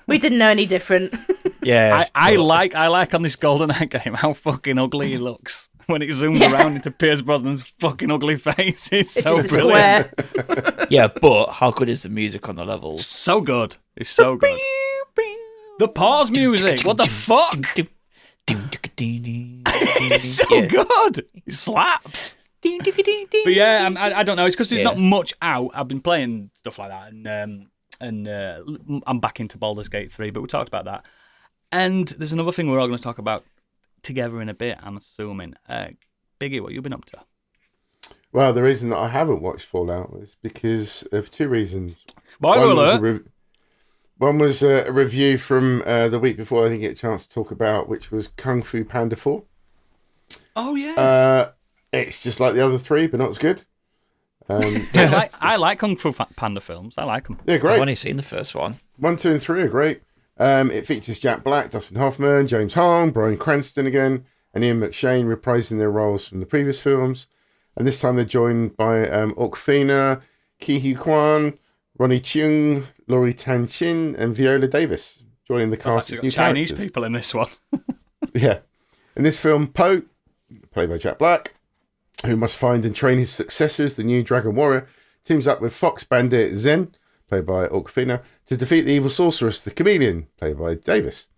We didn't know any different. Yeah, I like on this GoldenEye game how fucking ugly he looks when it zooms around into Pierce Brosnan's fucking ugly face. It's so just a brilliant. square. Yeah, but how good is the music on the levels? So good. It's so good. The pause music. What the fuck? It's so good. It slaps. But yeah, I don't know. It's because there's not much out. I've been playing stuff like that, and I'm back into Baldur's Gate 3. But we talked about that. And there's another thing we're all going to talk about together in a bit. I'm assuming. Biggie, what you been up to? Well, the reason that I haven't watched Fallout is because of two reasons. Spoiler alert. One was a review from the week before I didn't get a chance to talk about, which was Kung Fu Panda 4. Oh yeah. It's just like the other three, but not as good. I like Kung Fu Panda films. I like them. They're great. I've only seen the first one. 1, 2, and 3 are great. It features Jack Black, Dustin Hoffman, James Hong, Bryan Cranston again, and Ian McShane reprising their roles from the previous films. And this time they're joined by Awkwafina, Ke Huy Quan, Ronnie Chung, Laurie Tan Chin, and Viola Davis joining the cast as new Chinese characters. people in this one. Yeah. In this film, Poe, played by Jack Black, who must find and train his successor as the new Dragon Warrior, teams up with Fox Bandit Zen, played by Awkwafina, to defeat the evil sorceress, the Chameleon, played by Davis,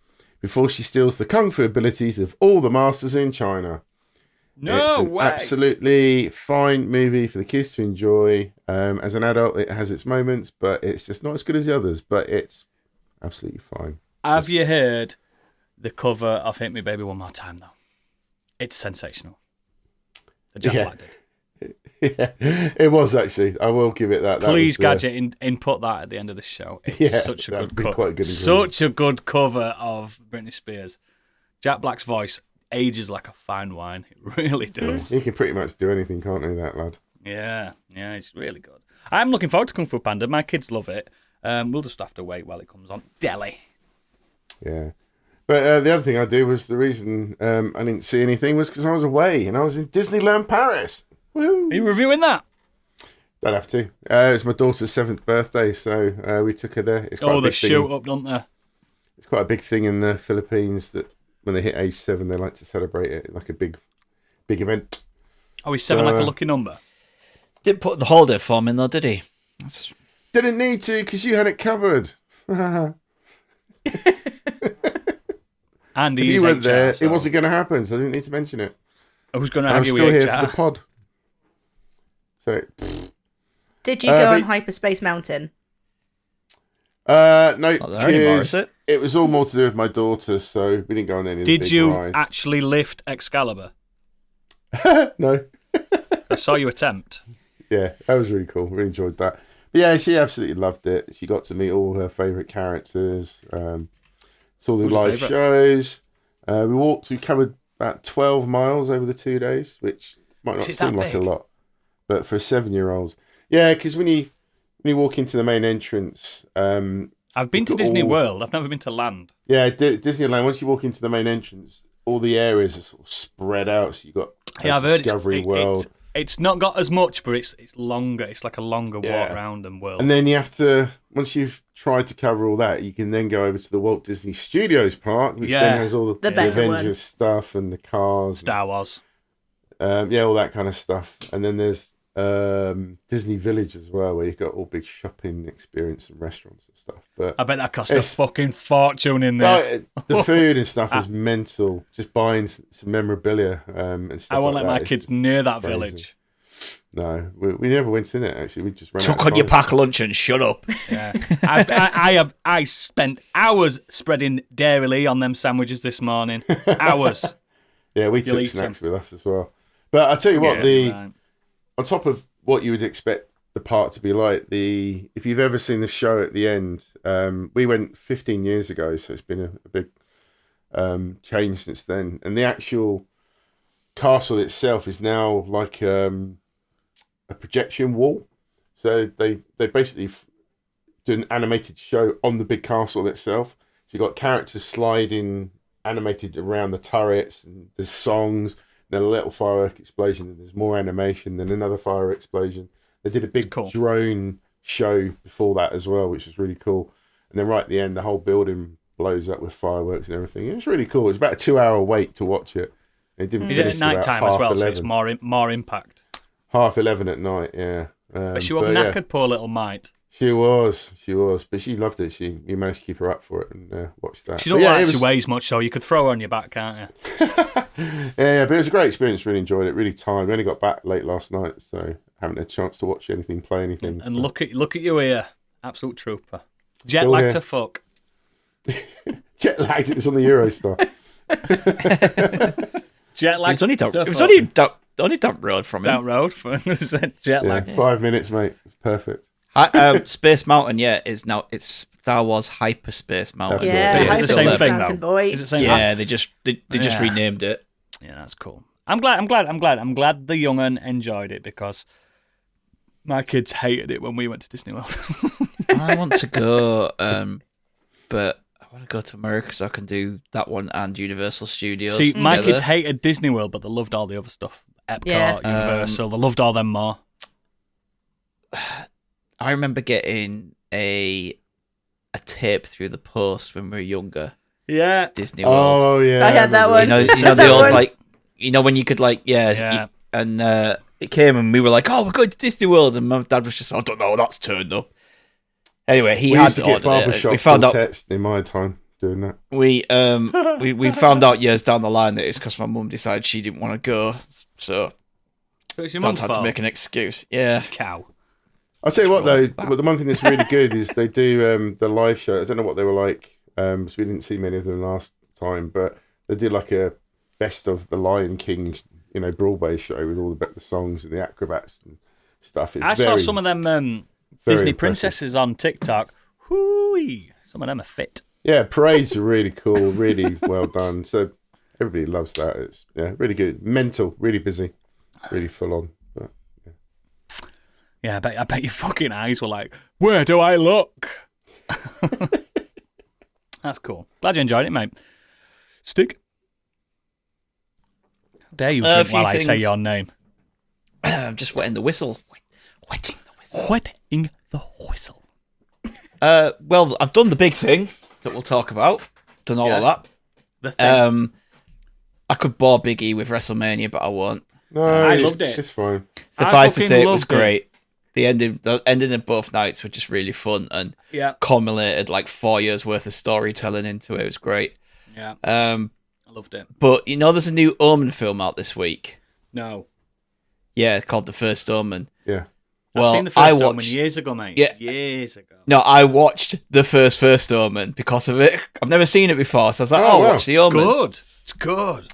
before she steals the kung fu abilities of all the masters in China. It's an absolutely fine movie for the kids to enjoy. As an adult, it has its moments, but it's just not as good as the others. But it's absolutely fine. Have you heard the cover of Hit Me Baby One More Time, though? It's sensational. The Jack Black did. Yeah, it was actually. I will give it that. Please, that was, Gadget, input that at the end of the show. It's such a good cover. Quite a good Such a good cover of Britney Spears. Jack Black's voice ages like a fine wine. It really does. He can pretty much do anything, can't he, that lad? Yeah, it's really good. I'm looking forward to Kung Fu Panda. My kids love it. We'll just have to wait while it comes on. Delhi. Yeah. But the other thing I did was the reason I didn't see anything was because I was away and I was in Disneyland Paris. Woo! Are you reviewing that? Don't have to. It's my daughter's 7th birthday, so we took her there. It's quite a They big shoot thing. up, don't they? It's quite a big thing in the Philippines that when they hit age 7, they like to celebrate it like a big event. Oh, he's 7 like a lucky number. Didn't put the holiday form in though, did he? Didn't need to because you had it covered. And If he's you went HR, there, so it wasn't going to happen, so I didn't need to mention it. Who's going to I'm argue still with here HR? for the pod. So, Did you go on Hyperspace Mountain? no, Not there anymore, because is it? it was all more to do with my daughter, so we didn't go on any of the Did big you rides. actually lift Excalibur? No. I saw you attempt. Yeah, that was really cool. Really enjoyed that. But yeah, she absolutely loved it. She got to meet all her favourite characters. Saw the Who's your live favourite? shows. We covered about 12 miles over the 2 days, which might not Is it that seem like a big? lot. But for a 7-year-old. Yeah, because when you walk into the main entrance... I've been to Look at Disney all- World. I've never been to land. yeah, Disneyland, once you walk into the main entrance, all the areas are sort of spread out. So you've got Yeah, I've heard Discovery World. It's not got as much, but it's longer. It's like a longer walk around and world. And then you have to, once you've tried to cover all that, you can then go over to the Walt Disney Studios park, which then has all the better Avengers one. stuff and the cars. Star Wars. All that kind of stuff. And then there's Disney Village as well, where you've got all big shopping experience and restaurants and stuff. But I bet that costs a fucking fortune in there. The food and stuff is mental. Just buying some memorabilia and stuff. I won't like let that my kids near that crazy. village. No, we never went in it. Actually, we just ran. Took on your pack lunch and shut up. Yeah, I spent hours spreading Dairy on them sandwiches this morning. Hours. Yeah, we took snacks with us as well. But I tell you what, on top of what you would expect the park to be like, if you've ever seen the show at the end, we went 15 years ago, so it's been a big change since then. And the actual castle itself is now like a projection wall. So they basically do an animated show on the big castle itself. So you've got characters sliding animated around the turrets, and there's songs. Then a little firework explosion, and there's more animation, then another firework explosion. They did a big drone show before that as well, which was really cool. And then right at the end, the whole building blows up with fireworks and everything. It was really cool. It was about a 2-hour wait to watch it. It didn't finish at night time as well, 11. so it's more impact. 11:30 at night, yeah. But she was knackered, poor little mite. She was, but she loved it. You managed to keep her up for it and watch that. She don't like she weighs much, so you could throw her on your back, can't you? Yeah, but it was a great experience. Really enjoyed it. Really tired. We only got back late last night, so haven't had a chance to watch anything, play anything. And so. look at you here, absolute trooper. Jet lag to fuck. Jet lagged. It was on the Eurostar. Jet lag. It was only down road from him. Down road for jet lag. 5 minutes, mate. Perfect. Space Mountain, it's Star Wars Hyperspace Mountain. Yeah, it's the same thing though. Boy. Is it the same? Yeah, they just renamed it. Yeah, that's cool. I'm glad the young un enjoyed it, because my kids hated it when we went to Disney World. I want to go, but I want to go to America so I can do that one and Universal Studios. See, together. my kids hated Disney World, but they loved all the other stuff. Epcot, Universal, they loved all them more. I remember getting a tape through the post when we were younger. Yeah, Disney World. Oh yeah, I had that one. You know the old when you could and it came and we were like, oh, we're going to Disney World, and my dad was just, I don't know, that's turned up. Anyway, he had to get barbershop. We found out in my time doing that. We found out years down the line that it's because my mum decided she didn't want to go, so it's your Dad mum's had fault. to make an excuse. Yeah, Cow. I'll tell you what though, the one thing that's really good is they do the live show. I don't know what they were like, because we didn't see many of them last time, but they did like a best of the Lion King, Broadway show with all the songs and the acrobats and stuff. I saw some of them Disney impressive. princesses on TikTok. Hooey! Some of them are fit. Yeah, parades are really cool, really well done. So everybody loves that. It's really good. Mental, really busy, really full on. But, Yeah, I bet your fucking eyes were like, where do I look? That's cool. Glad you enjoyed it, mate. Stig? How dare you drink while I say your name? I'm just wetting the whistle. Wetting the whistle. Wetting the whistle. Well, I've done the big thing that we'll talk about. Done all of that. The thing. I could bore Biggie with WrestleMania, but I won't. no, I loved it. It's fine. Suffice to fucking say, it was loved it. great. The ending of both nights were just really fun and culminated like 4 years worth of storytelling into it. It was great. Yeah. I loved it. But there's a new Omen film out this week. No. Yeah, called The First Omen. Yeah. I've Well, seen the I first Omen watched- years ago, mate. Yeah. Years ago. No, I watched the first Omen because of it. I've never seen it before, so I was like, Oh, wow. watch the Omen. Good. It's good.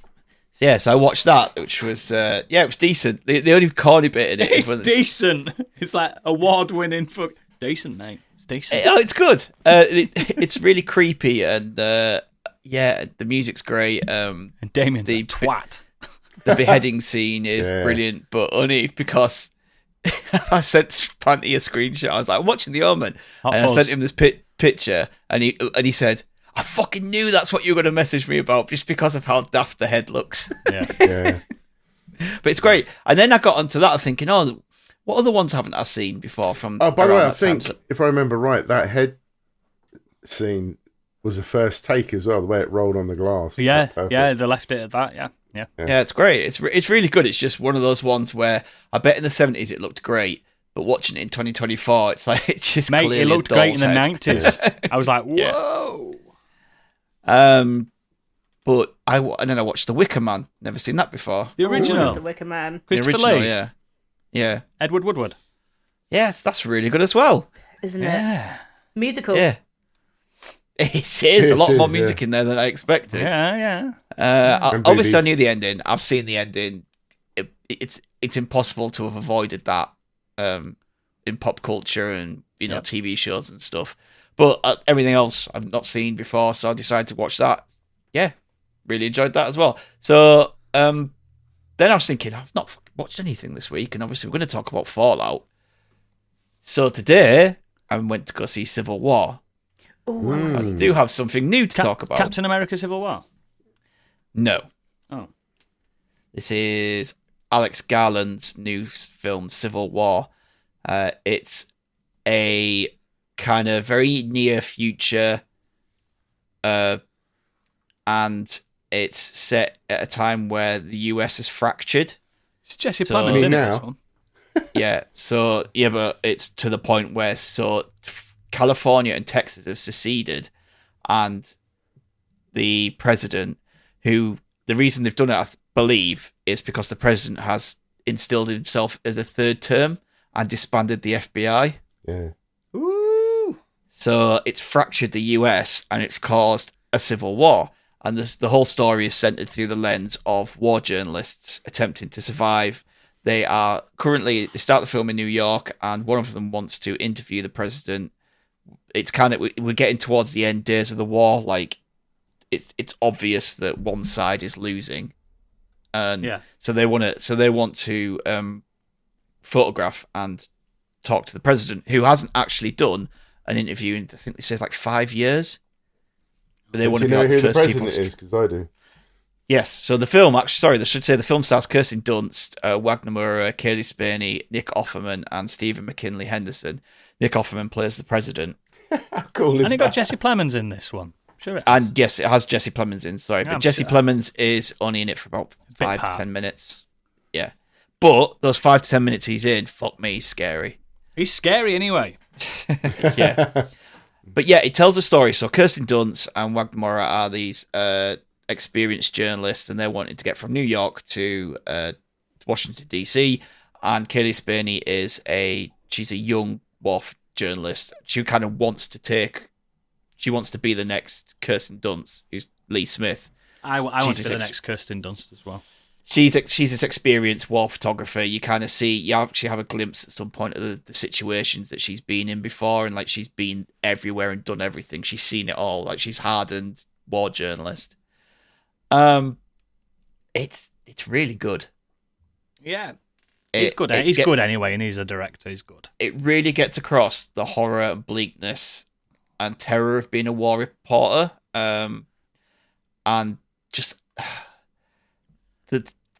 Yeah, so I watched that, which was, it was decent. The only corny bit in it is It's when decent. It's like award-winning for... It's decent, mate. It's decent. it's good. It's really creepy, and the music's great. And Damien's a twat. The beheading scene is Yeah. brilliant, but only because I sent Planty a screenshot. I was like, I'm watching The Omen, Hot and I fuzz. sent him this picture, and he said, I fucking knew that's what you were going to message me about, just because of how daft the head looks. Yeah. Yeah. But it's great. And then I got onto that thinking, oh, what other ones haven't I seen before from? Oh, by the around way, I that time? think if I remember right, that head scene was the first take as well. The way it rolled on the glass. Yeah, Perfect. yeah, they left it at that. Yeah. Yeah, it's great. It's really good. It's just one of those ones where I bet in the 70s it looked great, but watching it in 2024, it's like it's just Mate, clearly it looked great in the adult's head. 90s. I was like, Yeah. whoa. But and then I watched The Wicker Man. Never seen that before. The The original. Wicker Man. Christopher The original, Lee. yeah. Edward Woodward. Yes, that's really good as well. Isn't it? Yeah. Musical. Yeah. It is a lot It more is, music in there than I expected. Yeah. And Obviously, I boobies. knew the ending. I've seen the ending. It's impossible to have avoided that in pop culture and TV shows and stuff. But everything else I've not seen before, so I decided to watch that. Yeah, really enjoyed that as well. So then I was thinking, I've not watched anything this week, and obviously we're going to talk about Fallout. So today I went to go see Civil War. Ooh, I do have something new to talk about. Captain America Civil War. No. Oh. This is Alex Garland's new film, Civil War. It's a kind of very near future, and it's set at a time where the US is fractured. It's Jesse So- Plemons in now? this one. But it's to the point where California and Texas have seceded, and the president, who the reason they've done it, I believe, is because the president has instilled himself as a third term and disbanded the FBI. Yeah. Ooh. So it's fractured the US and it's caused a civil war. And the whole story is centered through the lens of war journalists attempting to survive. They start the film in New York, and one of them wants to interview the president. It's kind of, we're getting towards the end days of the war. Like, it's obvious that one side is losing. And so they want to photograph and talk to the president, who hasn't actually done an interview in, I think they say, like 5 years. But they want Do to you be know like who the the first people. president is? Because I do. Yes, so the film, actually, the film stars Kirsten Dunst, Wagner Moura, Kaylee Spaney, Nick Offerman, and Stephen McKinley Henderson. Nick Offerman plays the president. How cool is And it that? got Jesse Plemons in this one. Sure it has. And yes, it has Jesse Plemons in, sorry. Yeah, But I'm Jesse sure. Plemons is only in it for about 5 to part. 10 minutes. Yeah. But those 5 to 10 minutes he's in, fuck me, he's scary. He's scary anyway. Yeah. But yeah, it tells a story. So Kirsten Dunst and Wagner Moura are these experienced journalists, and they're wanting to get from New York to Washington, D.C. And Kaylee Spaney she's a young wharf journalist. She kind of wants to be the next Kirsten Dunst, who's Lee Smith. I want She's to be the ex- next Kirsten Dunst as well. She's this experienced war photographer. You kind of you actually have a glimpse at some point of the situations that she's been in before, and like she's been everywhere and done everything. She's seen it all. Like she's hardened war journalist. It's really good. Yeah. He's good. He's good anyway, and he's a director. He's good. It really gets across the horror and bleakness and terror of being a war reporter. And just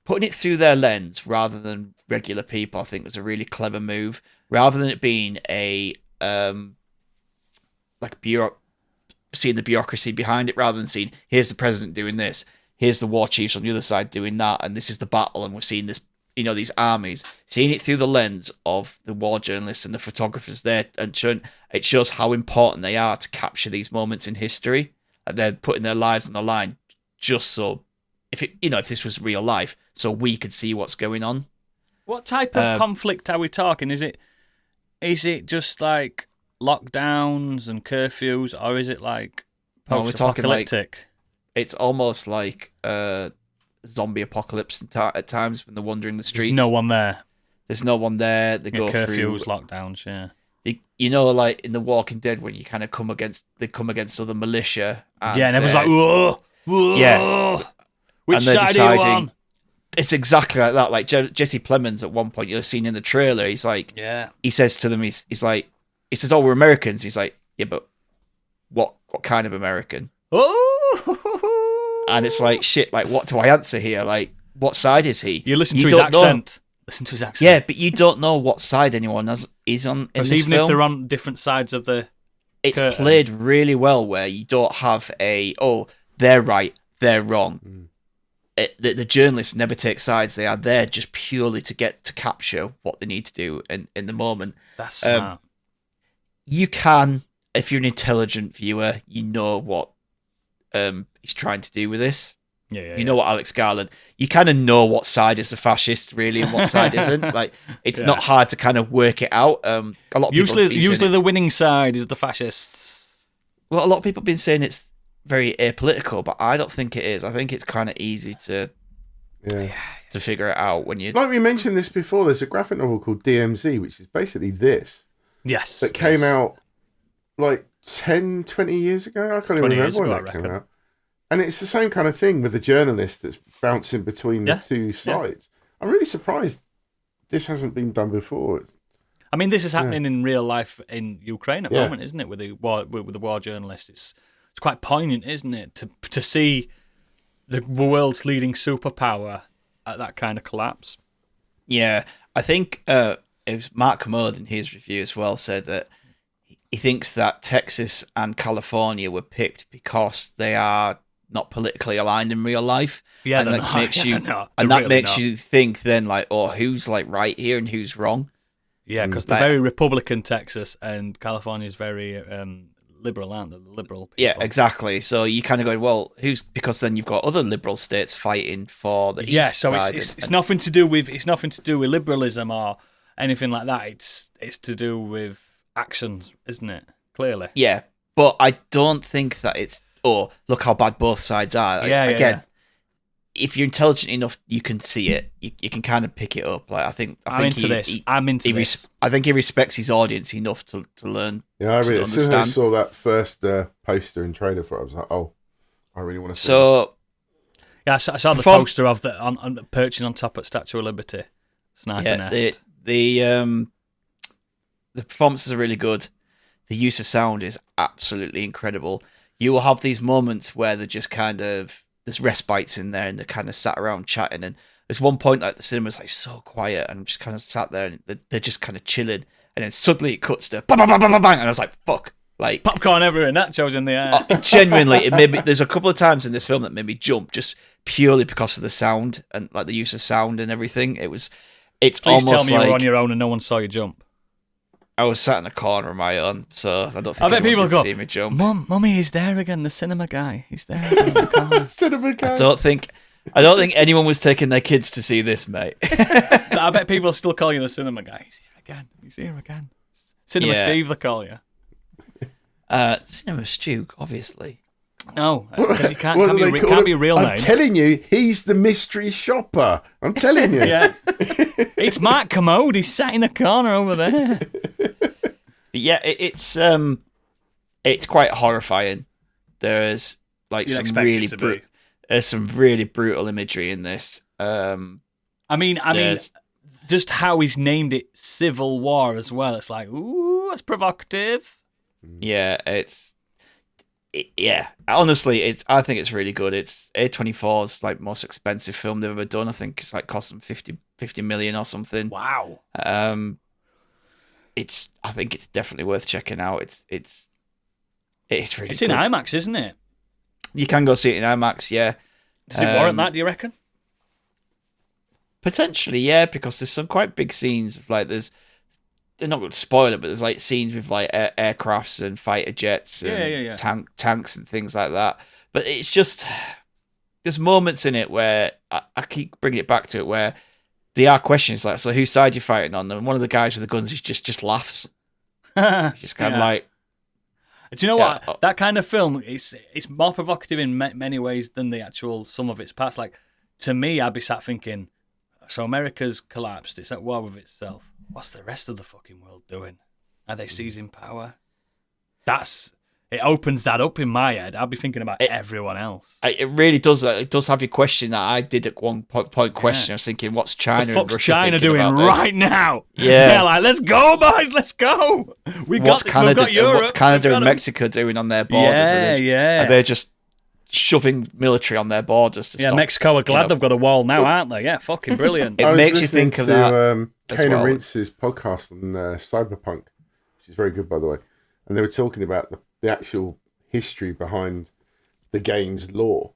putting it through their lens rather than regular people, I think was a really clever move. Rather than it being a seeing the bureaucracy behind it, rather than seeing here's the president doing this, here's the war chiefs on the other side doing that, and this is the battle, and we're seeing this, these armies, seeing it through the lens of the war journalists and the photographers there, and it shows how important they are to capture these moments in history, and they're putting their lives on the line just so if this was real life, so we could see what's going on. What type of conflict are we talking? Is it just like lockdowns and curfews, or is it like No, we're talking like post-apocalyptic? it's almost like zombie apocalypse at times when they're wandering the streets. There's no one there. There's no one there. They go Curfews, through lockdowns, yeah. like in The Walking Dead when you kind of come against other militia. And Yeah, and everyone's like, whoa, whoa. Yeah. Which And they're side are you deciding- on? It's exactly like that. Like Jesse Plemons at one point, you're seen in the trailer. He's like, Yeah. he says to them, he says, "Oh, we're Americans." He's like, "Yeah, but what kind of American?" Oh! And it's like, shit. Like, what do I answer here? Like, what side is he? You listen to his accent. Listen to his accent. Yeah, but you don't know what side anyone is on in this even film. if they're on different sides of the It's curtain. played really well where you don't have they're right, they're wrong. The journalists never take sides. They are there just purely to capture what they need to do in the moment. That's smart. You can, if you're an intelligent viewer, you know what he's trying to do with this. You know what Alex Garland. You kind of know what side is the fascist, really, and what side isn't. Like, it's not hard to kind of work it out. A lot of usually the winning side is the fascists. Well, a lot of people have been saying it's very apolitical, but I don't think it is. I think it's kind of easy to figure it out when you. Like we mentioned this before, there's a graphic novel called DMZ, which is basically this. Yes, that came out like 10, 20 years ago. I can't even remember when that came out. And it's the same kind of thing with the journalist that's bouncing between the two sides. I'm really surprised this hasn't been done before. I mean, this is happening in real life in Ukraine at the moment, isn't it? With the war journalists, it's quite poignant, isn't it, to see the world's leading superpower at that kind of collapse. Yeah, I think it was Mark Kermode in his review as well said that he thinks that Texas and California were picked because they are not politically aligned in real life. Yeah, and that makes you think then like, oh, who's like right here and who's wrong? Yeah, because they're very Republican, Texas, and California's very liberal, aren't they? The liberal people. Yeah, exactly. So you kind of go, well, who's, because then you've got other liberal states fighting for the east side. It's nothing to do with liberalism or anything like that. It's to do with actions, isn't it? Clearly. Yeah, but I don't think that it's, oh, look how bad both sides are. Again, if you're intelligent enough, you can see it. You can kind of pick it up. Like I'm into this. I think he respects his audience enough to learn. Yeah, as soon as I saw that first poster and trailer for it, I was like, oh, I really want to see this. Yeah, I saw the poster of the perching on top at Statue of Liberty, sniper nest. The performances are really good. The use of sound is absolutely incredible. You will have these moments where they're just kind of, there's respites in there and they're kind of sat around chatting, and there's one point like the cinema's like so quiet and I'm just kind of sat there and they're just kind of chilling, and then suddenly it cuts to bang, bang, bang, bang, bang, and I was like, fuck. Like popcorn everywhere, nachos in the air. Genuinely, it made me, there's a couple of times in this film that made me jump just purely because of the sound and like the use of sound and everything. It's Please almost tell me like you were on your own and no one saw you jump. I was sat in the corner on my own, so I don't think I bet people go, see me jump. Mummy, he's there again, the cinema guy. He's there again. The cinema guy. I don't think anyone was taking their kids to see this, mate. I bet people still call you the cinema guy. He's here again. He's here again. Cinema Steve, they call you. Cinema Stu, obviously. No, because you can't be a real name. I'm telling you, he's the mystery shopper. I'm telling you. Yeah. It's Mark Kermode. He's sat in the corner over there. Yeah, it's quite horrifying. There's like some really brutal imagery in this. I mean, just how he's named it Civil War as well. It's like, ooh, that's provocative. Yeah, honestly, I think it's really good. It's A24's like most expensive film they've ever done. I think it's like cost them 50 million or something. Wow. I think it's definitely worth checking out. It's really It's good. in IMAX, isn't it? You can go see it in IMAX, yeah. Does it warrant that, do you reckon? Potentially, yeah, because there's some quite big scenes of like they're not going to spoil it, but there's like scenes with like aircrafts and fighter jets and tanks and things like that. But it's just, there's moments in it where I keep bringing it back to it where they are questions like, so whose side you fighting on? And one of the guys with the guns just laughs. Just kind of like. Do you know what? That kind of film, it's more provocative in many ways than the actual sum of its parts. Like, to me, I'd be sat thinking, so America's collapsed. It's at war with itself. What's the rest of the fucking world doing? Are they seizing power? It opens that up in my head. I'll be thinking about everyone else. It really does. It does have you question that. I did at one point question. I was thinking, what's China? The fuck's and Russia China doing right now? Yeah, they're like, let's go, boys, let's go. We've got Europe. What's Canada and Mexico doing on their borders? Are they just shoving military on their borders to stop. Mexico are glad they've got a wall now, aren't they? Yeah, fucking brilliant. It makes you think of that. Kane and Rince's podcast on Cyberpunk, which is very good, by the way. And they were talking about the actual history behind the game's lore.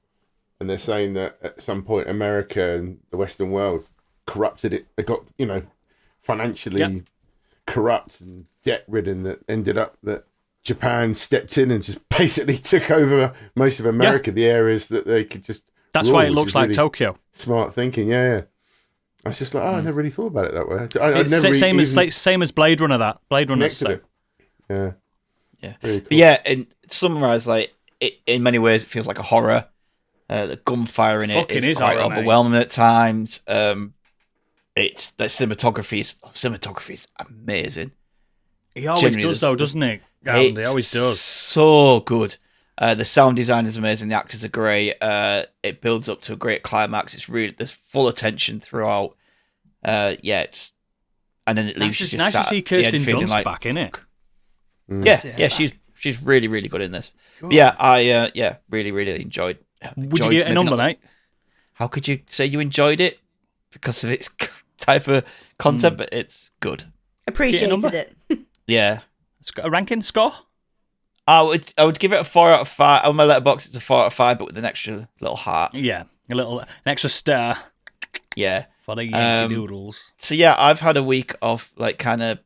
And they're saying that at some point, America and the Western world corrupted it. They got, financially corrupt and debt-ridden, that ended up that Japan stepped in and just basically took over most of America, the areas that they could just That's rule, why it looks like really Tokyo. Smart thinking, yeah. I was just like, I never really thought about it that way. It's never same as Blade Runner. That Blade Runner. it. Yeah. Really cool. But yeah, and to summarise, in many ways, it feels like a horror. The gunfire in it is quite horror, overwhelming at times. It's the cinematography is amazing. He always does, though, doesn't he? He always does. So good. The sound design is amazing. The actors are great. It builds up to a great climax. There's full attention throughout. And then it leaves you just nice to see Kirsten Dunst back in it. She's really, really good in this. Yeah, I really, really enjoyed. Would you give it a number, mate? How could you say you enjoyed it? Because of its type of content, but it's good. Appreciated it. Yeah. A ranking score? I would give it a 4 out of 5. On my letterbox, it's a 4 out of 5, but with an extra little heart. Yeah, an extra star. Yeah. For the Yankee Doodles. So yeah, I've had a week of kind of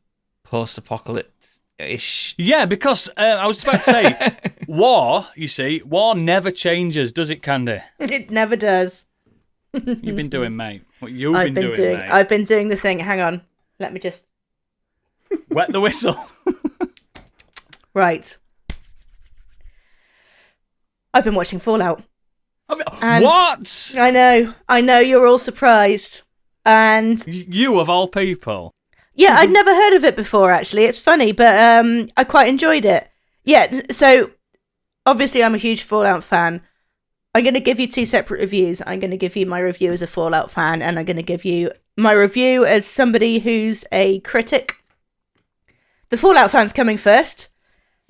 post-apocalypse-ish. Yeah, because I was about to say, war never changes, does it, Candy? It never does. You've been doing, mate. What you've been doing, mate. I've been doing the thing. Hang on. Let me just... Wet the whistle. Right. I've been watching Fallout. What? I know, you're all surprised. And... You, of all people. Yeah, I'd never heard of it before, actually. It's funny, but I quite enjoyed it. Yeah, so, obviously I'm a huge Fallout fan. I'm going to give you 2 separate reviews. I'm going to give you my review as a Fallout fan, and I'm going to give you my review as somebody who's a critic. The Fallout fan's coming first.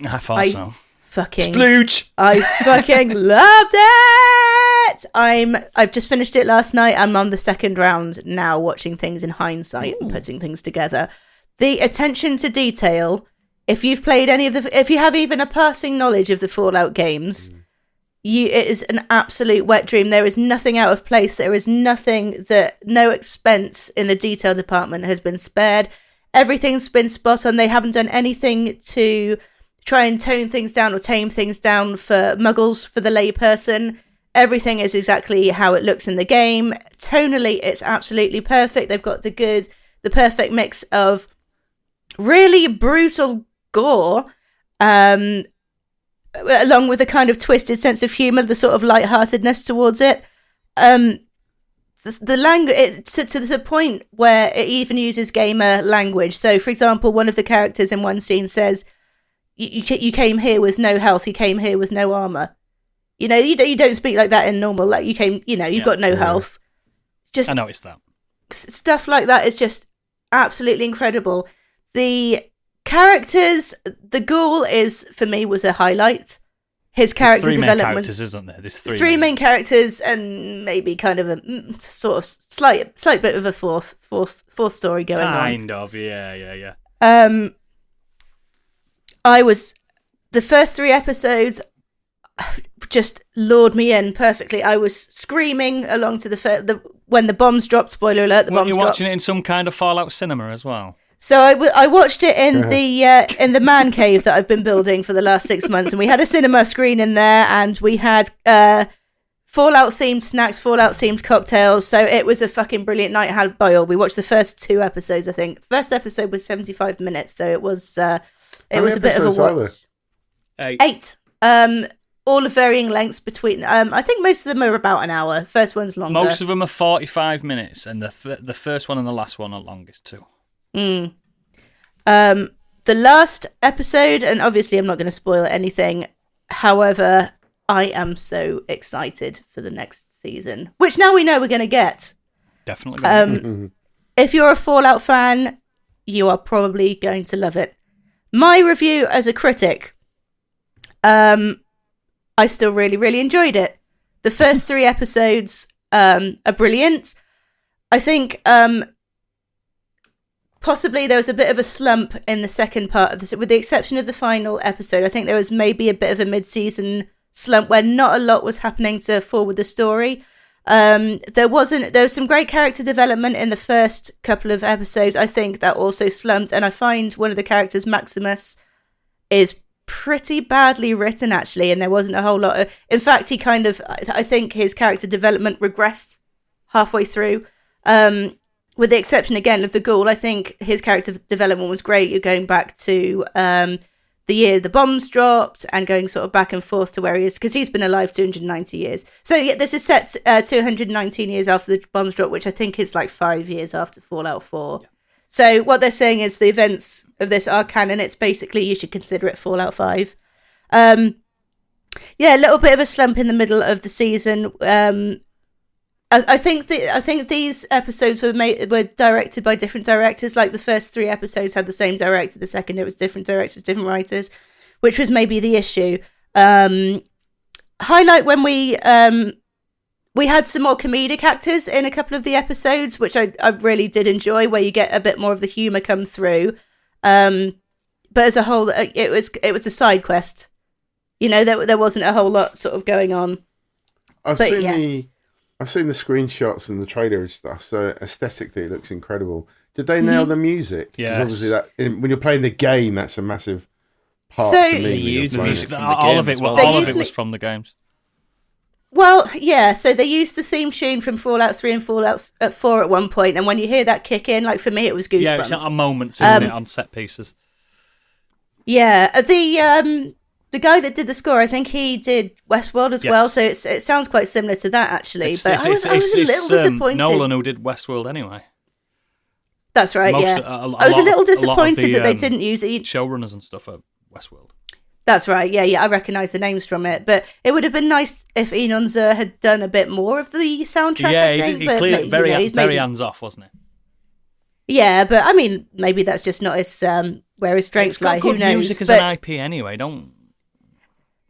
I thought so. Splooge! I fucking loved it! I've just finished it last night. I'm on the second round now, watching things in hindsight and putting things together. The attention to detail, if you've played if you have even a passing knowledge of the Fallout games, it is an absolute wet dream. There is nothing out of place. There is no expense in the detail department has been spared. Everything's been spot on. They haven't done anything to try and tone things down or tame things down for muggles, for the layperson. Everything is exactly how it looks in the game. Tonally, it's absolutely perfect. They've got the perfect mix of really brutal gore, along with a kind of twisted sense of humour, the sort of lightheartedness towards it. The language to the point where it even uses gamer language. So, for example, one of the characters in one scene says, "You came here with no health. You came here with no armor." You know, you don't speak like that in normal. Like you've got no health. Just I noticed that stuff like that is just absolutely incredible. The characters, the ghoul was a highlight. His character development. 3 main characters, isn't there? There's 3 main characters and maybe kind of a sort of slight bit of a fourth story going on. Kind of, yeah. The first 3 episodes just lured me in perfectly. I was screaming along to when the bombs dropped. Spoiler alert: the bombs dropped. Were you watching it in some kind of Fallout cinema as well? So I watched it in the man cave that I've been building for the last 6 months, and we had a cinema screen in there, and we had Fallout themed snacks, Fallout themed cocktails. So it was a fucking brilliant night. Had boiled. We watched the first 2 episodes. I think first episode was 75 minutes, so it was a bit of a watch. 8. All of varying lengths between. I think most of them are about an hour. First one's longer. Most of them are 45 minutes, and the first one and the last one are longest too. The last episode, and obviously I'm not going to spoil anything. However, I am so excited for the next season, which now we know we're going to get. Definitely. If you're a Fallout fan, you are probably going to love it. My review as a critic, I still really, really enjoyed it. The first 3 episodes are brilliant. I think possibly there was a bit of a slump in the second part of this, with the exception of the final episode. I think there was maybe a bit of a mid-season slump where not a lot was happening to forward the story. There was some great character development in the first couple of episodes. I think that also slumped, and I find one of the characters, Maximus, is pretty badly written actually, and there wasn't a whole lot of, in fact I think his character development regressed halfway through, with the exception again of the ghoul. I think his character development was great. You're going back to the year the bombs dropped and going sort of back and forth to where he is, because he's been alive 290 years. So yeah, this is set 219 years after the bombs dropped, which I think is like 5 years after Fallout 4. Yeah. So what they're saying is the events of this are canon. It's basically, you should consider it Fallout 5. Yeah, a little bit of a slump in the middle of the season. I think these episodes were directed by different directors. Like the first 3 episodes had the same director. The second, it was different directors, different writers, which was maybe the issue. Highlight when we had some more comedic actors in a couple of the episodes, which I really did enjoy, where you get a bit more of the humour come through. But as a whole, it was a side quest. You know, there wasn't a whole lot sort of going on. I've seen the screenshots and the trailer and stuff, so aesthetically it looks incredible. Did they nail the music? Yes. Because obviously when you're playing the game, that's a massive part to me. All of it was from the games. Well, yeah, so they used the theme tune from Fallout 3 and Fallout 4 at one point, and when you hear that kick in, like for me it was goosebumps. Yeah, it's not a moment, isn't it, on set pieces. Yeah, the guy that did the score, I think he did Westworld as well, so it sounds quite similar to that actually. I was a little disappointed. Nolan who did Westworld anyway. That's right, I was a little disappointed that they didn't use it. Showrunners and stuff at Westworld. That's right, yeah, I recognise the names from it, but it would have been nice if Enon Zur had done a bit more of the soundtrack. Yeah, I think, he clearly very hands off, wasn't he? Yeah, but I mean, maybe that's just not his where his strengths lie. Who knows? Music is an IP anyway.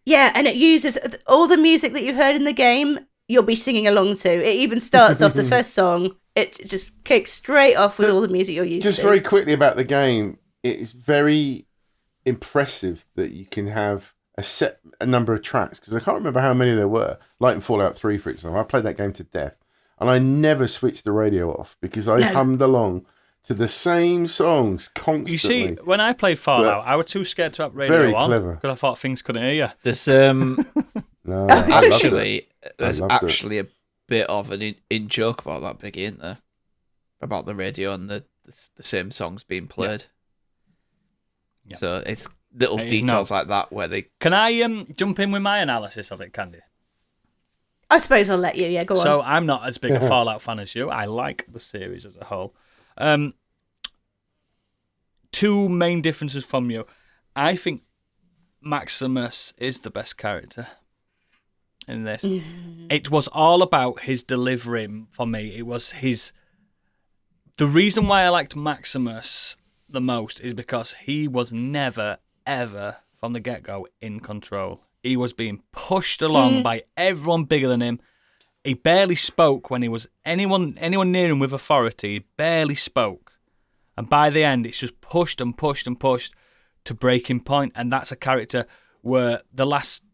Yeah, and it uses all the music that you heard in the game. You'll be singing along to. It even starts off the first song. It just kicks straight off with all the music you're used to. Just very quickly about the game, it's very impressive that you can have a number of tracks, because I can't remember how many there were. Like in Fallout 3, for example, I played that game to death, and I never switched the radio off because I hummed along to the same songs constantly. You see, when I played Fallout, I was too scared to have radio on because I thought things couldn't hear you. There's No, there's actually a bit of an in joke about that, Biggie, isn't there? About the radio and the same songs being played. Yeah. So it's little details like that where they... Can I jump in with my analysis of it, Candy? I suppose I'll let you, yeah, go on. So I'm not as big a Fallout fan as you. I like the series as a whole. 2 main differences from you. I think Maximus is the best character in this. It was all about his delivery for me. It was the reason why I liked Maximus the most is because he was never, ever, from the get-go, in control. He was being pushed along by everyone bigger than him. He barely spoke when he was anyone near him with authority. He barely spoke. And by the end, it's just pushed and pushed and pushed to breaking point. And that's a character where the last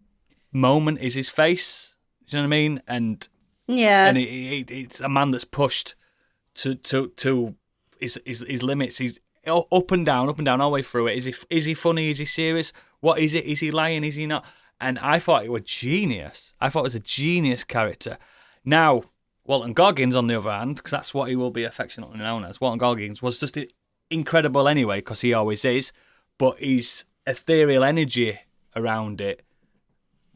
moment is his face. Do you know what I mean? And it's a man that's pushed to his limits. He's up and down all the way through it. Is he funny? Is he serious? What is it? Is he lying? Is he not? And I thought it was genius. I thought it was a genius character. Now, Walton Goggins, on the other hand, because that's what he will be affectionately known as, Walton Goggins was just incredible anyway, because he always is, but his ethereal energy around it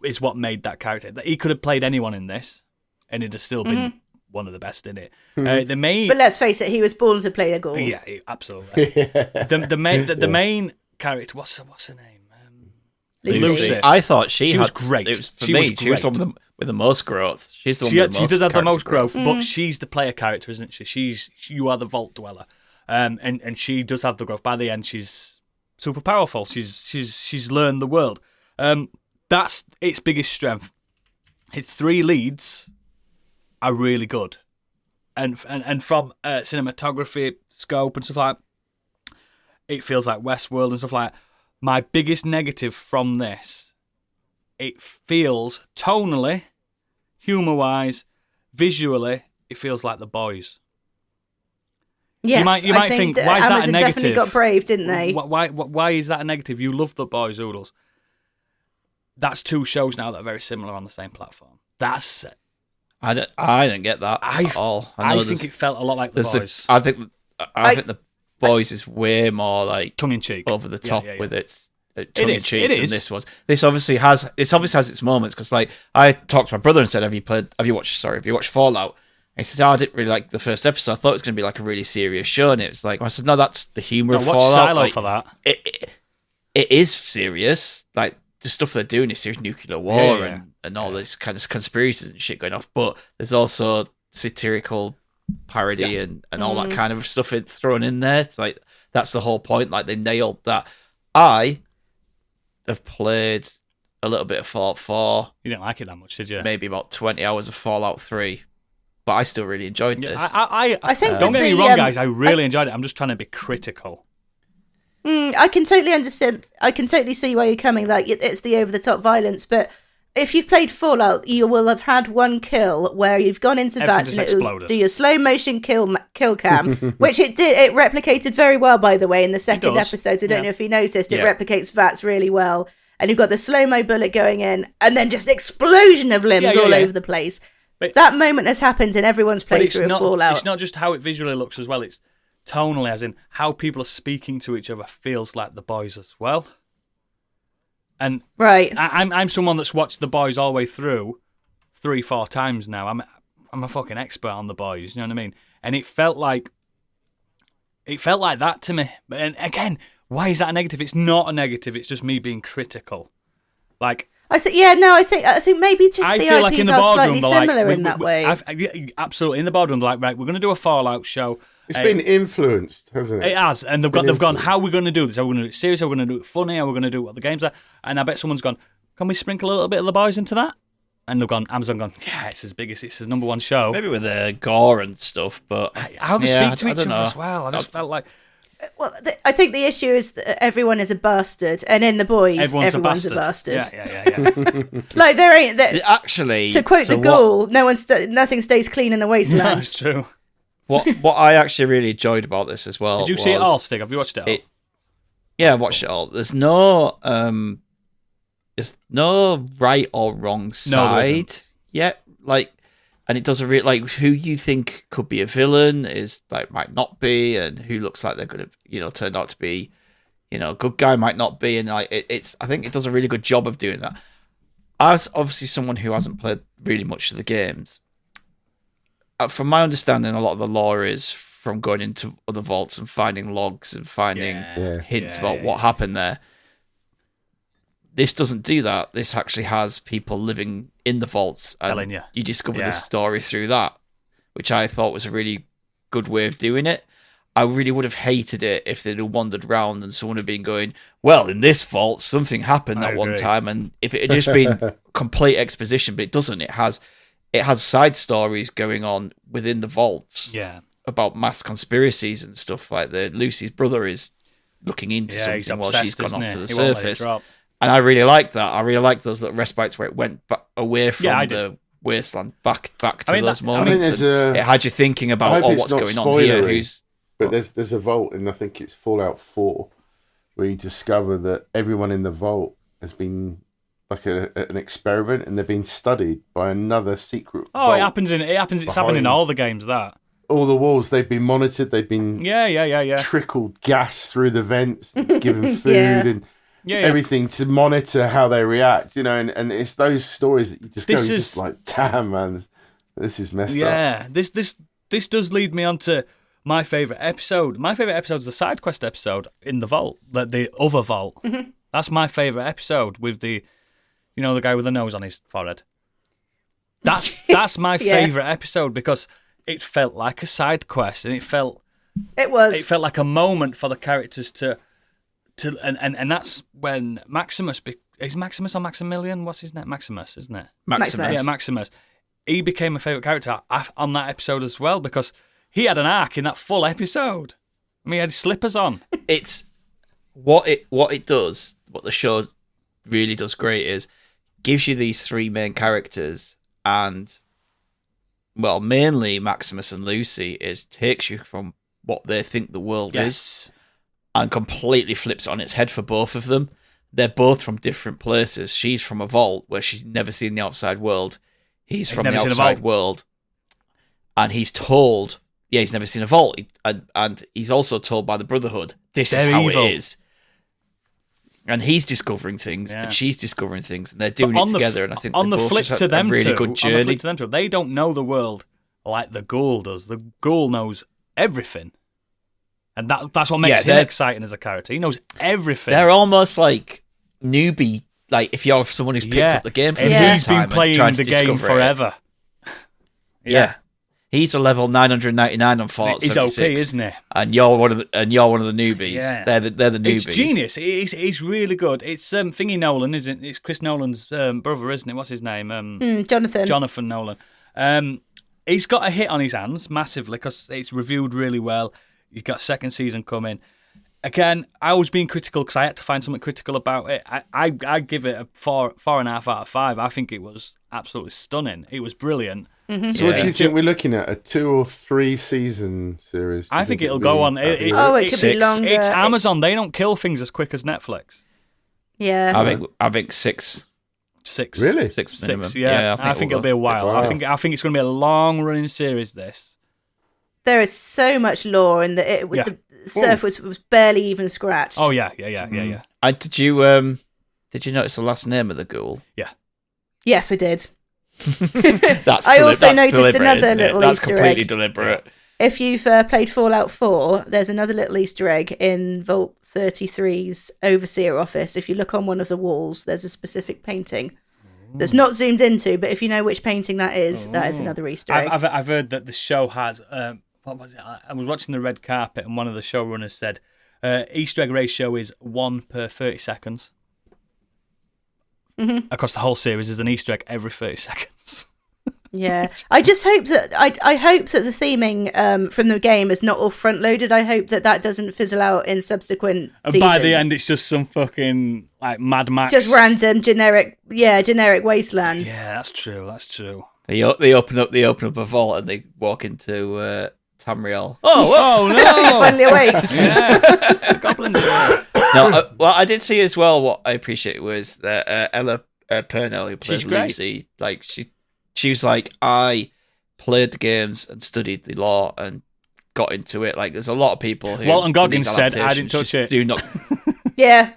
is what made that character. He could have played anyone in this, and he'd have still been one of the best in it. But let's face it, he was born to play a ghoul. Yeah, absolutely. the main character, what's her name? Lucy. I thought she was great. It was for me. She was the one with the most growth. She's the one with the most. She does have the most growth, but she's the player character, isn't she? You are the vault dweller, and she does have the growth. By the end, she's super powerful. She's learned the world. That's its biggest strength. Its 3 leads are really good, and from cinematography, scope, and stuff like that, it feels like Westworld and stuff like that. My biggest negative from this, it feels tonally, humor-wise, visually, it feels like The Boys. Yes, you might I think, why is that a Amazon negative? definitely got brave, didn't they? Why is that a negative? You love The Boys, Oodles. That's 2 shows now that are very similar on the same platform. That's I don't get that at all. I think it felt a lot like The Boys. I think The Boys is way more like Tongue in cheek, over the top with its tongue in cheek It than is. this was. This obviously has its moments, because like I talked to my brother and said, have you watched Fallout? And he said, I didn't really like the first episode. I thought it was going to be like a really serious show, and it was like, I said, no, that's the humor of watch Fallout. Silo like, for that. It is serious. Like the stuff they're doing is serious, nuclear war Yeah. and all this kind of conspiracies and shit going off. But there's also satirical parody and all that kind of stuff thrown in there. It's like that's the whole point. Like they nailed that. I have played a little bit of Fallout 4. You didn't like it that much, did you? Maybe about 20 hours of Fallout 3. But I still really enjoyed this. I think don't with get me the, wrong, guys. I really enjoyed it. I'm just trying to be critical. I can totally understand. I can totally see where you're coming. Like it's the over-the-top violence, but if you've played Fallout, you will have had one kill where you've gone into Everything VATS just and it will exploded. do your slow motion kill cam, which it did. It replicated very well, by the way, in the second does. episode. I don't know if you noticed. It Yeah. replicates VATS really well, and you've got the slow mo bullet going in, and then just explosion of limbs all over the place. But- that moment has happened in everyone's But it's playthrough of Fallout. It's not just how it visually looks as well. It's tonally, as in how people are speaking to each other feels like The Boys as well. And Right. I'm someone that's watched The Boys all the way through 3-4 times now. I'm a fucking expert on The Boys. You know what I mean? And it felt like that to me. And again, why is that a negative? It's not a negative. It's just me being critical. Like. I think maybe just I the feel IPs like in the are boardroom, slightly they're like, similar in that way. Absolutely, in the boardroom, they're like, right, we're going to do a Fallout show. It's been influenced, hasn't it? It has, and they've gone. How are we going to do this? Are we going to do it serious? Are we going to do it funny? Are we going to do what the games are? And I bet someone's gone, can we sprinkle a little bit of The Boys into that? And they've gone, Amazon gone, yeah, it's as big as it's his number one show. Maybe with the gore and stuff, but How they speak to each other as well. I just felt like Well, I think the issue is that everyone is a bastard, and in The Boys, everyone's a bastard. Yeah. Like there ain't actually, to quote the Ghoul, nothing stays clean in the wasteland. That's true. What I actually really enjoyed about this as well. Did you see it all, Stig? Have you watched it all? Yeah, I watched it all. There's no right or wrong side yet. Like, and it doesn't really like who you think could be a villain is like might not be, and who looks like they're gonna turn out to be a good guy might not be, and like it's I think it does a really good job of doing that. As obviously someone who hasn't played really much of the games, from my understanding, a lot of the lore is from going into other vaults and finding logs and finding hints about what happened there. This doesn't do that. This actually has people living in the vaults, and you discover this story through that, which I thought was a really good way of doing it. I really would have hated it if they'd have wandered around and someone had been going, well, in this vault, something happened that one time, and if it had just been complete exposition, but it doesn't. It has side stories going on within the vaults about mass conspiracies and stuff like that. Lucy's brother is looking into something while she's gone off to the surface. And I really like that. I really like those little respites where it went back away from the wasteland, back to those moments. It had you thinking about what's going on here. But there's a vault, and I think it's Fallout 4, where you discover that everyone in the vault has been like an experiment, and they're being studied by another secret. Oh, it happens. It's happening in all the games. That all the walls, they've been monitored. They've been trickled gas through the vents, and given food and. Everything to monitor how they react, and it's those stories that you just just like, damn man, this is messed up. Yeah, this does lead me on to my favourite episode. My favourite episode is the side quest episode in the vault, the other vault. Mm-hmm. That's my favourite episode with the guy with the nose on his forehead. That's my favourite episode because it felt like a side quest, and it felt like a moment for the characters to and that's when Maximus is Maximus or Maximilian? What's his name? Maximus, isn't it? Maximus. Yeah, Maximus. He became my favourite character on that episode as well because he had an arc in that full episode. I mean, he had his slippers on. It's what it does. What the show really does great is gives you these three main characters, and well, mainly Maximus and Lucy takes you from what they think the world is, and completely flips it on its head for both of them. They're both from different places. She's from a vault where she's never seen the outside world. He's from the outside world, and he's told, he's never seen a vault, and he's also told by the Brotherhood, this is how it is. And he's discovering things, and she's discovering things, and they're doing it together. And I think on the flip to them really good journey. On the flip to them too, they don't know the world like the ghoul does. The ghoul knows everything, and that's what makes him exciting as a character. He knows everything. They're almost like newbie. Like if you're someone who's picked up the game for the he's first time been playing the game forever. Yeah. He's a level 999 on Fallout 76. He's OP, isn't he? And you're one of the newbies. Yeah. They're the newbies. It's genius. It's really good. It's Thingy Nolan, isn't it? It's Chris Nolan's brother, isn't it? What's his name? Jonathan Nolan. He's got a hit on his hands massively because it's reviewed really well. You've got a second season coming. Again, I was being critical because I had to find something critical about it. I give it a 4.5 out of 5. I think it was absolutely stunning. It was brilliant. Mm-hmm. So what do you think we're looking at? A 2 or 3 season series? I think it'll go on. It could be longer. It's Amazon. They don't kill things as quick as Netflix. Yeah. I think 6. 6. Really? 6 minimum. 6, yeah. I think it'll be a while. Wow. I think it's going to be a long running series, this. There is so much lore in that the surface was barely even scratched. Oh yeah. Did you notice the last name of the ghoul? Yeah. Yes, I did. I also noticed another little that's Easter completely egg. deliberate. If you've played Fallout 4, there's another little Easter egg in Vault 33's Overseer office. If you look on one of the walls, there's a specific painting that's not zoomed into, but if you know which painting that is another Easter egg. I've heard that the show has... what was it? I was watching the red carpet, and one of the showrunners said Easter egg ratio is 1 per 30 seconds. Mm-hmm. Across the whole series, there's an Easter egg every 30 seconds. Yeah, I just hope that I hope that the theming from the game is not all front loaded. I hope that doesn't fizzle out in subsequent seasons. By the end, it's just some fucking like Mad Max, just random generic wasteland. Yeah, that's true. They open up a vault and they walk into Tamriel. Oh no! You're finally awake. Yeah, goblins. No, well, I did see as well. What I appreciate was that Ella Purnell, who plays Lucy, like she was like, I played the games and studied the lore and got into it. Like, there's a lot of people who Walton Goggins said, I didn't touch it. Do not. Yeah.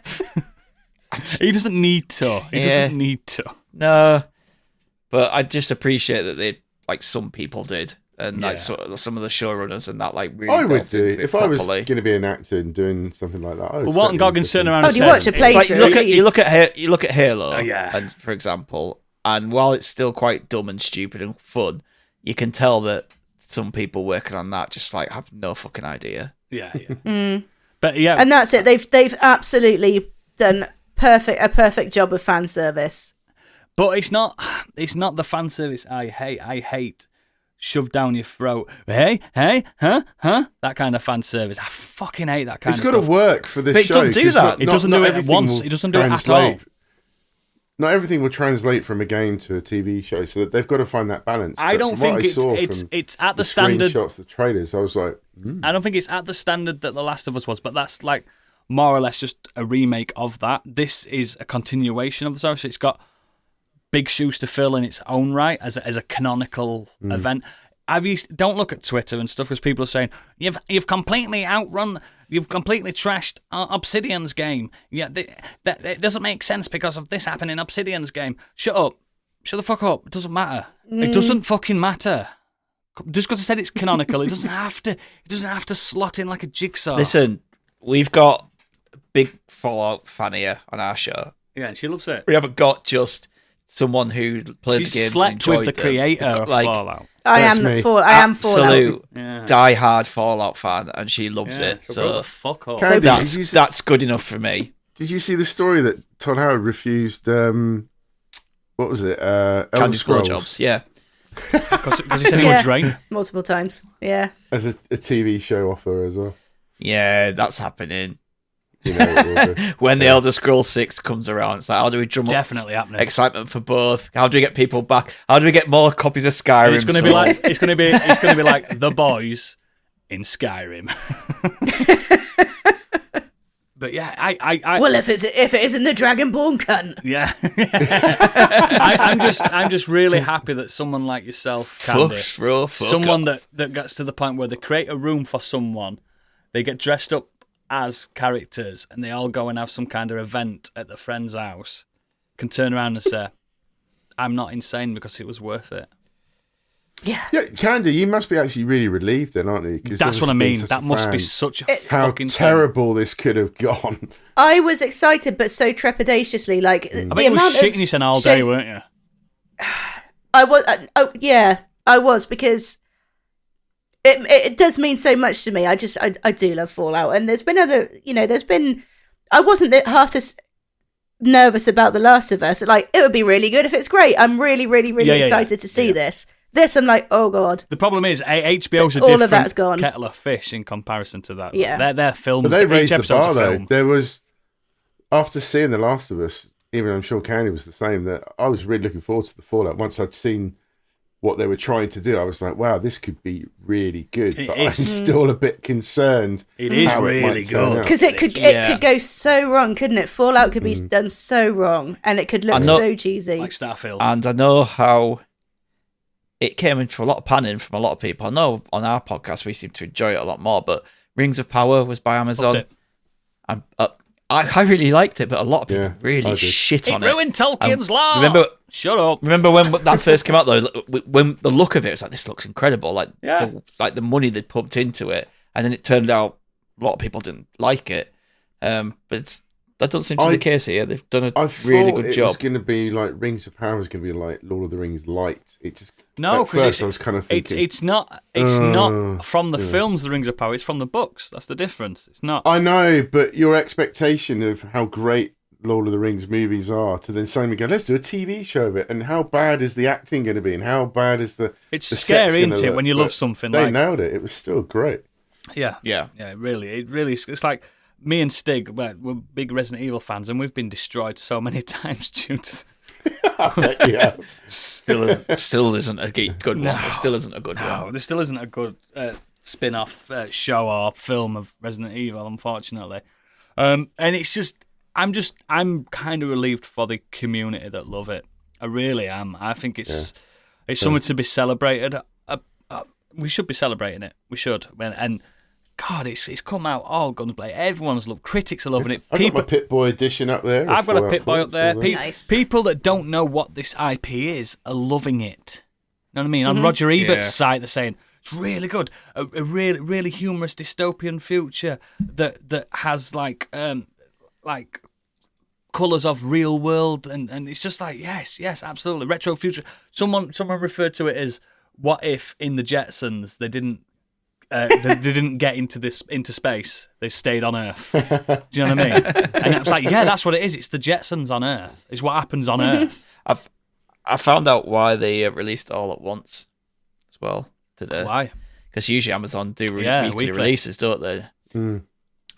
He doesn't need to. He doesn't need to. No, but I just appreciate that they some people did. And like sort of some of the showrunners and that really I would do into it if I was properly. going to be an actor and doing something like that. Well, Walton Goggins turned around and do you watch said, a playthrough? You look at Halo, yeah. and for example, and while it's still quite dumb and stupid and fun, you can tell that some people working on that just have no fucking idea. Yeah. Mm. But yeah, and that's it. They've absolutely done a perfect job of fan service. But it's not the fan service I hate. I hate shoved down your throat. Hey, huh? That kind of fan service. I fucking hate that kind of stuff. It's got to work for this but show. It doesn't do that. It doesn't do it once. It doesn't do it at all. Not everything will translate from a game to a TV show, so that they've got to find that balance. I don't think it's at the standard. Screenshots, the trailers. I was like, I don't think it's at the standard that The Last of Us was, but that's more or less just a remake of that. This is a continuation of the story. So it's got big shoes to fill in its own right as a canonical event. Don't look at Twitter and stuff because people are saying you've completely trashed Obsidian's game. Yeah, that it doesn't make sense because of this happened in Obsidian's game. Shut the fuck up. It doesn't matter. It doesn't fucking matter. Just because I said it's canonical, it doesn't have to slot in like a jigsaw. Listen, we've got a big Fallout fan here on our show. Yeah, she loves it. We haven't got just someone who played the games. Slept and with the creator of Fallout. I am Fallout. Absolute die-hard Fallout fan, and she loves it. So the fuck up. So that's good enough for me. Did you see the story that Todd Howard refused? What was it? Elder Candy Scroll Scrolls jobs, yeah. Because he said he would drain. Multiple times. Yeah. as a TV show offer as well. Yeah, that's happening. You know, it will be. When the Elder Scrolls 6 comes around, it's like, how do we drum Definitely up happening. excitement for both? How do we get people back? How do we get more copies of Skyrim? It's going to be like it's going to be like The Boys in Skyrim. But yeah, I Well, if it isn't the Dragonborn cunt. yeah, I'm just really happy that someone like yourself, Candy, someone that gets to the point where they create a room for someone, they get dressed up as characters, and they all go and have some kind of event at the friend's house, can turn around and say, "I'm not insane because it was worth it." Yeah. Yeah, Candy, you must be actually really relieved then, aren't you? 'Cause That's what I obviously being mean. such That a must be fan, such a how fucking terrible this could have gone. I was excited, but so trepidatiously. Like, I bet you were shitting yourself all day, weren't you? I was. Yeah, I was, because it does mean so much to me. I do love Fallout, and there's been other. I wasn't half as nervous about The Last of Us. Like, it would be really good if it's great. I'm really, really, really excited to see this. This, I'm like, oh god. The problem is, HBO's a All of that's different gone. kettle of fish in comparison to that. Yeah. Their films, But they each raised the episode's bar a though. film. There was, after seeing The Last of Us, even I'm sure Candy was the same, that I was really looking forward to the Fallout. Once I'd seen what they were trying to do, I was like, wow, this could be really good. It But is. I'm still a bit concerned. It is how really might turn good. out. Because it could go so wrong, couldn't it? Fallout could be done so wrong, and it could look so cheesy. Like Starfield. And I know how it came in for a lot of panning from a lot of people. I know on our podcast we seem to enjoy it a lot more, but Rings of Power was by Loved Amazon. it. And, I really liked it, but a lot of people Yeah, I really did. shit It on it. ruined Tolkien's law. Shut up. Remember when that first came out though? When the look of it was like, this looks incredible. Like, Yeah. the money they pumped into it, and then it turned out a lot of people didn't like it. But that doesn't seem to be the case here. They've done a I really thought good it job. was going to be like Rings of Power was going to be like Lord of the Rings light. It just No, at first because I was kind of thinking, it's not from the films, The Rings of Power. It's from the books. That's the difference. It's not. I know, but your expectation of how great Lord of the Rings movies are to then suddenly go, let's do a TV show of it, and how bad is the acting going to be, and how bad is the It's the set's scary, gonna isn't it, look? when you But love something they like. nailed it. It was still great. Yeah. Yeah. Yeah, it really. It's like me and Stig, we're big Resident Evil fans, and we've been destroyed so many times due to. Yeah, Still isn't a good one. It still isn't a good No, one. there still isn't a good spin-off show or film of Resident Evil, unfortunately. And it's just, I'm kind of relieved for the community that love it. I really am. I think it's something to be celebrated. We should be celebrating it. We should. And God, it's come out all guns blazing. Everyone's loved. Critics are loving it. I've got my Pit-Boy edition up there. I've got a Pit-Boy up there. Nice. People that don't know what this IP is are loving it. You know what I mean? On Roger Ebert's site, they're saying it's really good, a really, really humorous dystopian future that has like colours of real world, and it's just like yes, absolutely retro future. Someone referred to it as what if in the Jetsons they didn't. They didn't get into space. They stayed on Earth. Do you know what I mean? And it was like, yeah, that's what it is. It's the Jetsons on Earth. It's what happens on Earth. I found out why they released it all at once as well today. Why? Because usually Amazon do Yeah, weekly weekly. releases, don't they?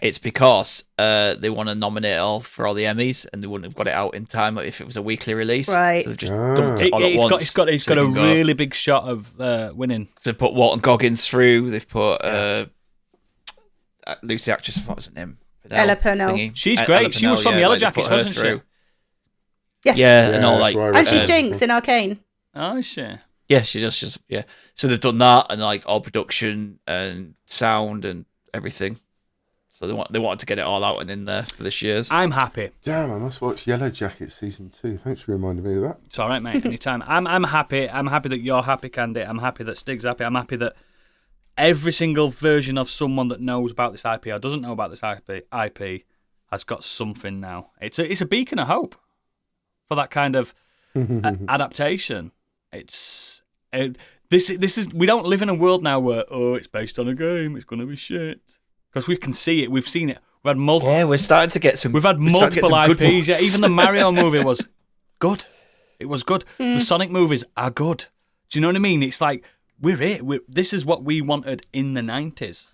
It's because they want to nominate it all for all the Emmys, and they wouldn't have got it out in time if it was a weekly release. Right. So they've just dumped it all at It's once. got so a they can go. really big shot of winning. So they've put Walton Goggins through. They've put Lucy actress. What was her name? Ella Purnell. Thingy. She's Ella great. She was Purnell, from Yellow they put Jackets, her wasn't she? through. Yes. Yeah, and Yeah, all that's like. why I And read she's that. Jinx in Arcane. Oh shit. Yeah, she does. Just yeah. So they've done that and like all production and sound and everything. So they wanted to get it all out and in there for this year's. I'm happy. Damn, I must watch Yellow Jacket season 2. Thanks for reminding me of that. It's all right, mate. Anytime. I'm happy. I'm happy that you're happy, Candy. I'm happy that Stig's happy. I'm happy that every single version of someone that knows about this IP or doesn't know about this IP has got something now. It's a beacon of hope for that kind of adaptation. It's this is we don't live in a world now where it's based on a game. It's going to be shit. Because we can see it, we've seen it. We've had multiple. Yeah, we're starting to get some. We've had we're starting to get multiple some good IPs. Yeah, ones. even the Mario movie was good. It was good. The Sonic movies are good. Do you know what I mean? It's like we're it. This is what we wanted in the 90s,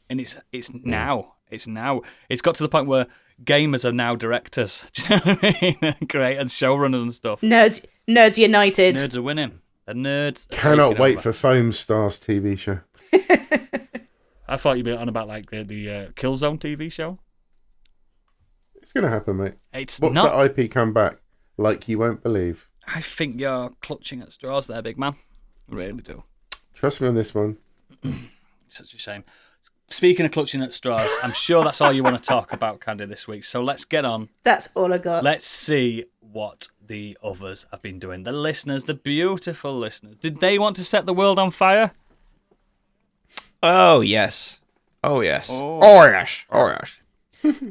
and it's now. It's now. It's got to the point where gamers are now directors. Do you know what I mean? Creators, showrunners, and stuff. Nerds united. Nerds are winning. The nerds. Are Cannot taking wait over. for Foam Stars TV show. I thought you'd be on about like the Killzone TV show. It's going to happen, mate. It's Watch not. that IP come back like you won't believe. I think you're clutching at straws there, big man. I really do. Trust me on this one. Such a shame. Speaking of clutching at straws, I'm sure that's all you want to talk about, Candy, this week. So let's get on. That's all I got. Let's see what the others have been doing. The listeners, the beautiful listeners. Did they want to set the world on fire? Oh yes. Oh yes. Oh. Yes. Oh yes.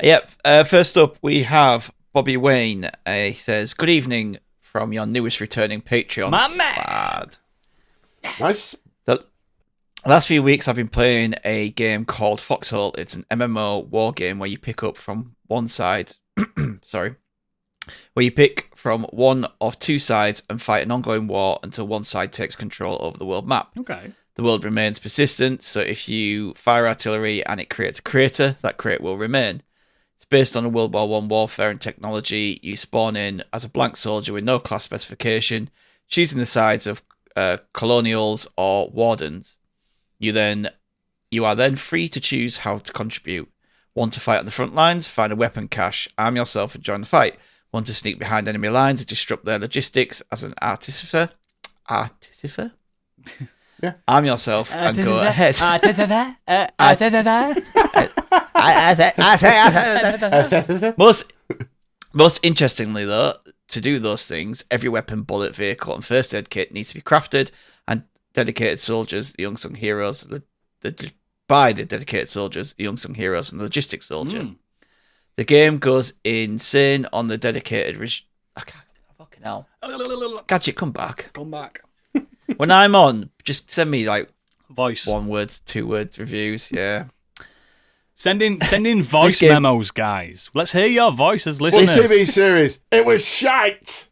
Yep. First up, we have Bobby Wayne. He says, "Good evening from your newest returning Patreon." My man. Lad. Nice. The last few weeks, I've been playing a game called Foxhole. It's an MMO war game where you pick up from one side. Sorry. Where you pick from one of two sides and fight an ongoing war until one side takes control over the world map. Okay. The world remains persistent, so if you fire artillery and it creates a crater, that crater will remain. It's based on a World War I warfare and technology. You spawn in as a blank soldier with no class specification, choosing the sides of colonials or wardens. You are then free to choose how to contribute. Want to fight on the front lines? Find a weapon cache, arm yourself and join the fight. Want to sneak behind enemy lines and disrupt their logistics as an artificer? Yeah. Arm yourself and go ahead. Most interestingly, though, to do those things, every weapon, bullet, vehicle, and first aid kit needs to be crafted, and dedicated soldiers, the unsung heroes, by the dedicated soldiers, the unsung heroes, and the logistics soldier. The game goes insane on the dedicated. Fucking hell, Gadget, come back. Come back. When I'm on, just send me like Voice. 1 word, 2 word reviews. Yeah. Send in voice game- memos, guys. Let's hear your voice as What listeners. TV series? It was shite.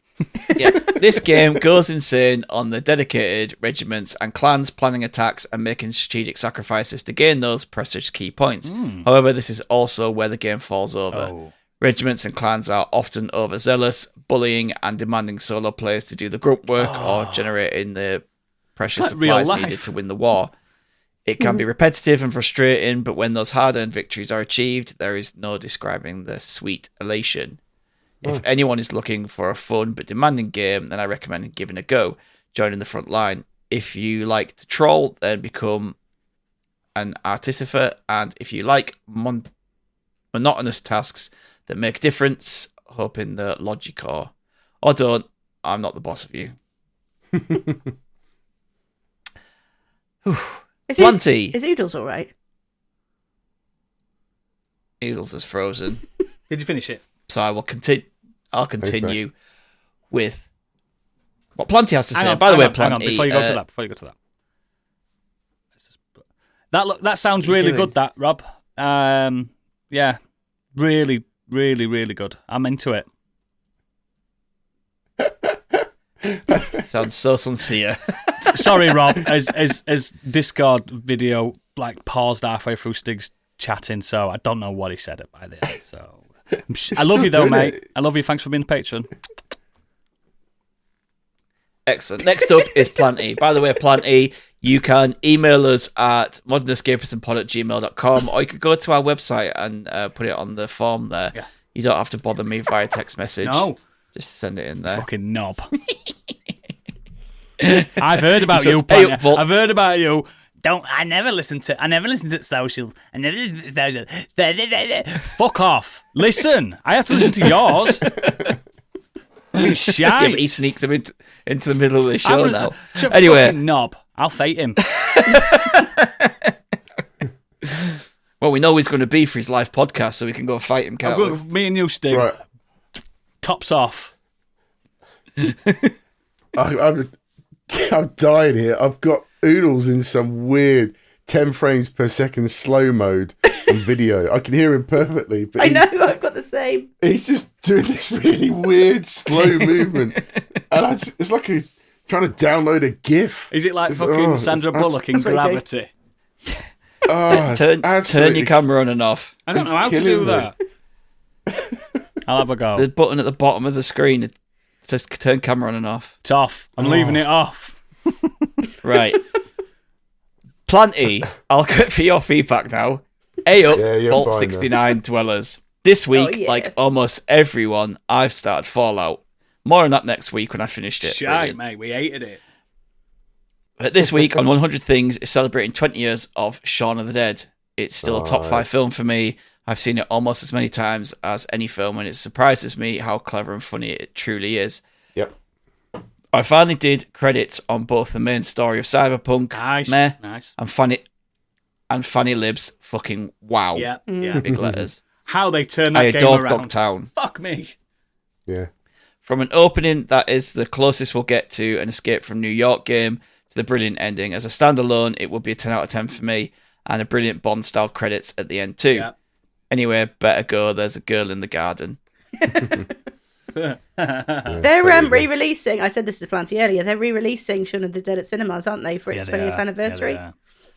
Yeah, this game goes insane on the dedicated regiments and clans planning attacks and making strategic sacrifices to gain those precious key points. However, this is also where the game falls over. Oh. Regiments and clans are often overzealous, bullying and demanding solo players to do the grunt work or generating the precious It's like real supplies life. needed to win the war. It can be repetitive and frustrating, but when those hard-earned victories are achieved, there is no describing the sweet elation. If anyone is looking for a fun but demanding game, then I recommend giving a go. Joining the front line. If you like to troll, then become an artificer. And if you like monotonous tasks that make a difference, hop in the Logicore. Or don't. I'm not the boss of you. Plenty. Is Oodles all right? Oodles is frozen. Did you finish it? So I will continue. I'll continue with what Plenty has to say. By the way, Plenty. Hang on, before you go to that. That sounds really good, that, Rob. Yeah, really, really, really good. I'm into it. Sounds so sincere. Sorry, Rob, as Discord video like paused halfway through Stig's chatting, so I don't know what he said by the end. So I love you though, doing mate. it. I love you. Thanks for being a patron. Excellent. Next up is Plenty. By the way, Plenty, you can email us at modernescapismpod@gmail.com, or you could go to our website and put it on the form there. Yeah. You don't have to bother me via text message. No, Just send it in there. fucking knob. I've heard about He you, says, "Hey, Panya. Vol-" I've heard about you. I never listen to socials. I never listen to socials. Fuck off. Listen, I have to listen to yours. Fucking shite. Yeah, but he sneaks them into the middle of the show now. Anyway, Anyway, knob. I'll fate him. well, we know he's going to be for his live podcast, so we can go fight him, can't we? Me and you, Stig. Right. Tops off. I'm dying here. I've got Oodles in some weird 10 frames per second slow mode on video. I can hear him perfectly, but I know, I've got the same. he's just doing this really weird slow movement, and it's like trying to download a GIF. Is it like fucking Sandra Bullock in That's what he did. Gravity? Turn your camera on and off. I don't It's know how to killing do me. that. I'll have a go. The button at the bottom of the screen, it says turn camera on and off. It's off. I'm leaving it off. Right. Planty, I'll go for your feedback now. Up, Yeah, you're Vault fine, 69 dwellers. This week, yeah. like almost everyone, I've started Fallout. More on that next week when I finished it. Shite, Brilliant. mate. We hated it. But this week on 100 Things is celebrating 20 years of Shaun of the Dead. It's still a top 5 film for me. I've seen it almost as many times as any film, and it surprises me how clever and funny it truly is. Yep. I finally did credits on both the main story of Cyberpunk, Nice. meh, Nice. and Fanny Lib's fucking wow. Yeah. Yeah. Big letters. How they turn I that game adore around. Dogtown. Fuck me. Yeah. From an opening that is the closest we'll get to an Escape from New York game to the brilliant ending. As a standalone, it would be a 10 out of 10 for me, and a brilliant Bond-style credits at the end too. Yeah. Anyway, better go. There's a girl in the garden. They're totally. re-releasing. I said this to Planty earlier. They're re-releasing Shaun of the Dead at cinemas, aren't they, for its Yeah, they 20th are. anniversary? Yeah,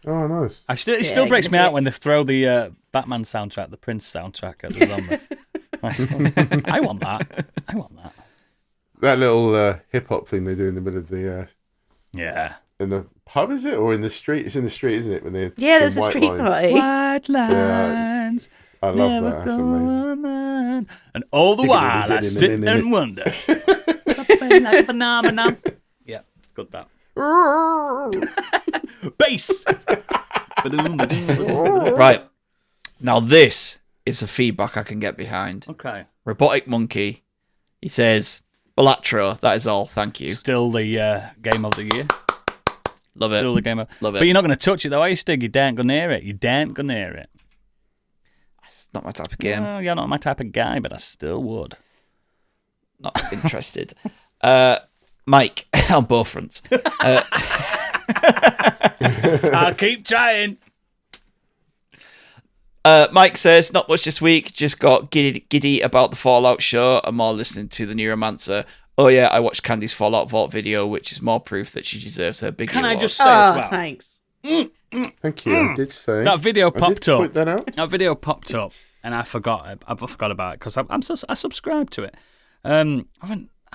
Oh, nice. it still Yeah, breaks you me can out see when they throw the Batman soundtrack, the Prince soundtrack at the zombie. I want that. I want that. That little hip hop thing they do in the middle of the Yeah. in the pub, is it, or in the street? It's in the street, isn't it? When they Yeah, there's a white street lines. party. White lines. I love that. That's amazing. Man. And all the while I sit and wonder. Like a phenomenon. Yeah, good that. Bass. Right. Now this is the feedback I can get behind. Okay. Robotic Monkey. He says, Balatro, that is all. Thank you. Still the game of the year. Love it. Still the game of. Love it. But you're not going to touch it though, are you, Stig? You daren't go near it. You daren't go near it. It's not my type of game. Well, you're not my type of guy, but I still would. Not interested. Mike, on both fronts. I'll keep trying. Mike says, not much this week, just got giddy about the Fallout show and more listening to the Neuromancer. Oh yeah, I watched Candy's Fallout Vault video, which is more proof that she deserves her Biggie Can I award. just say as well? Thanks. Thank you. I did say That video I did popped up. point that out. That video popped up, and I forgot. I forgot about it because I subscribed to it. I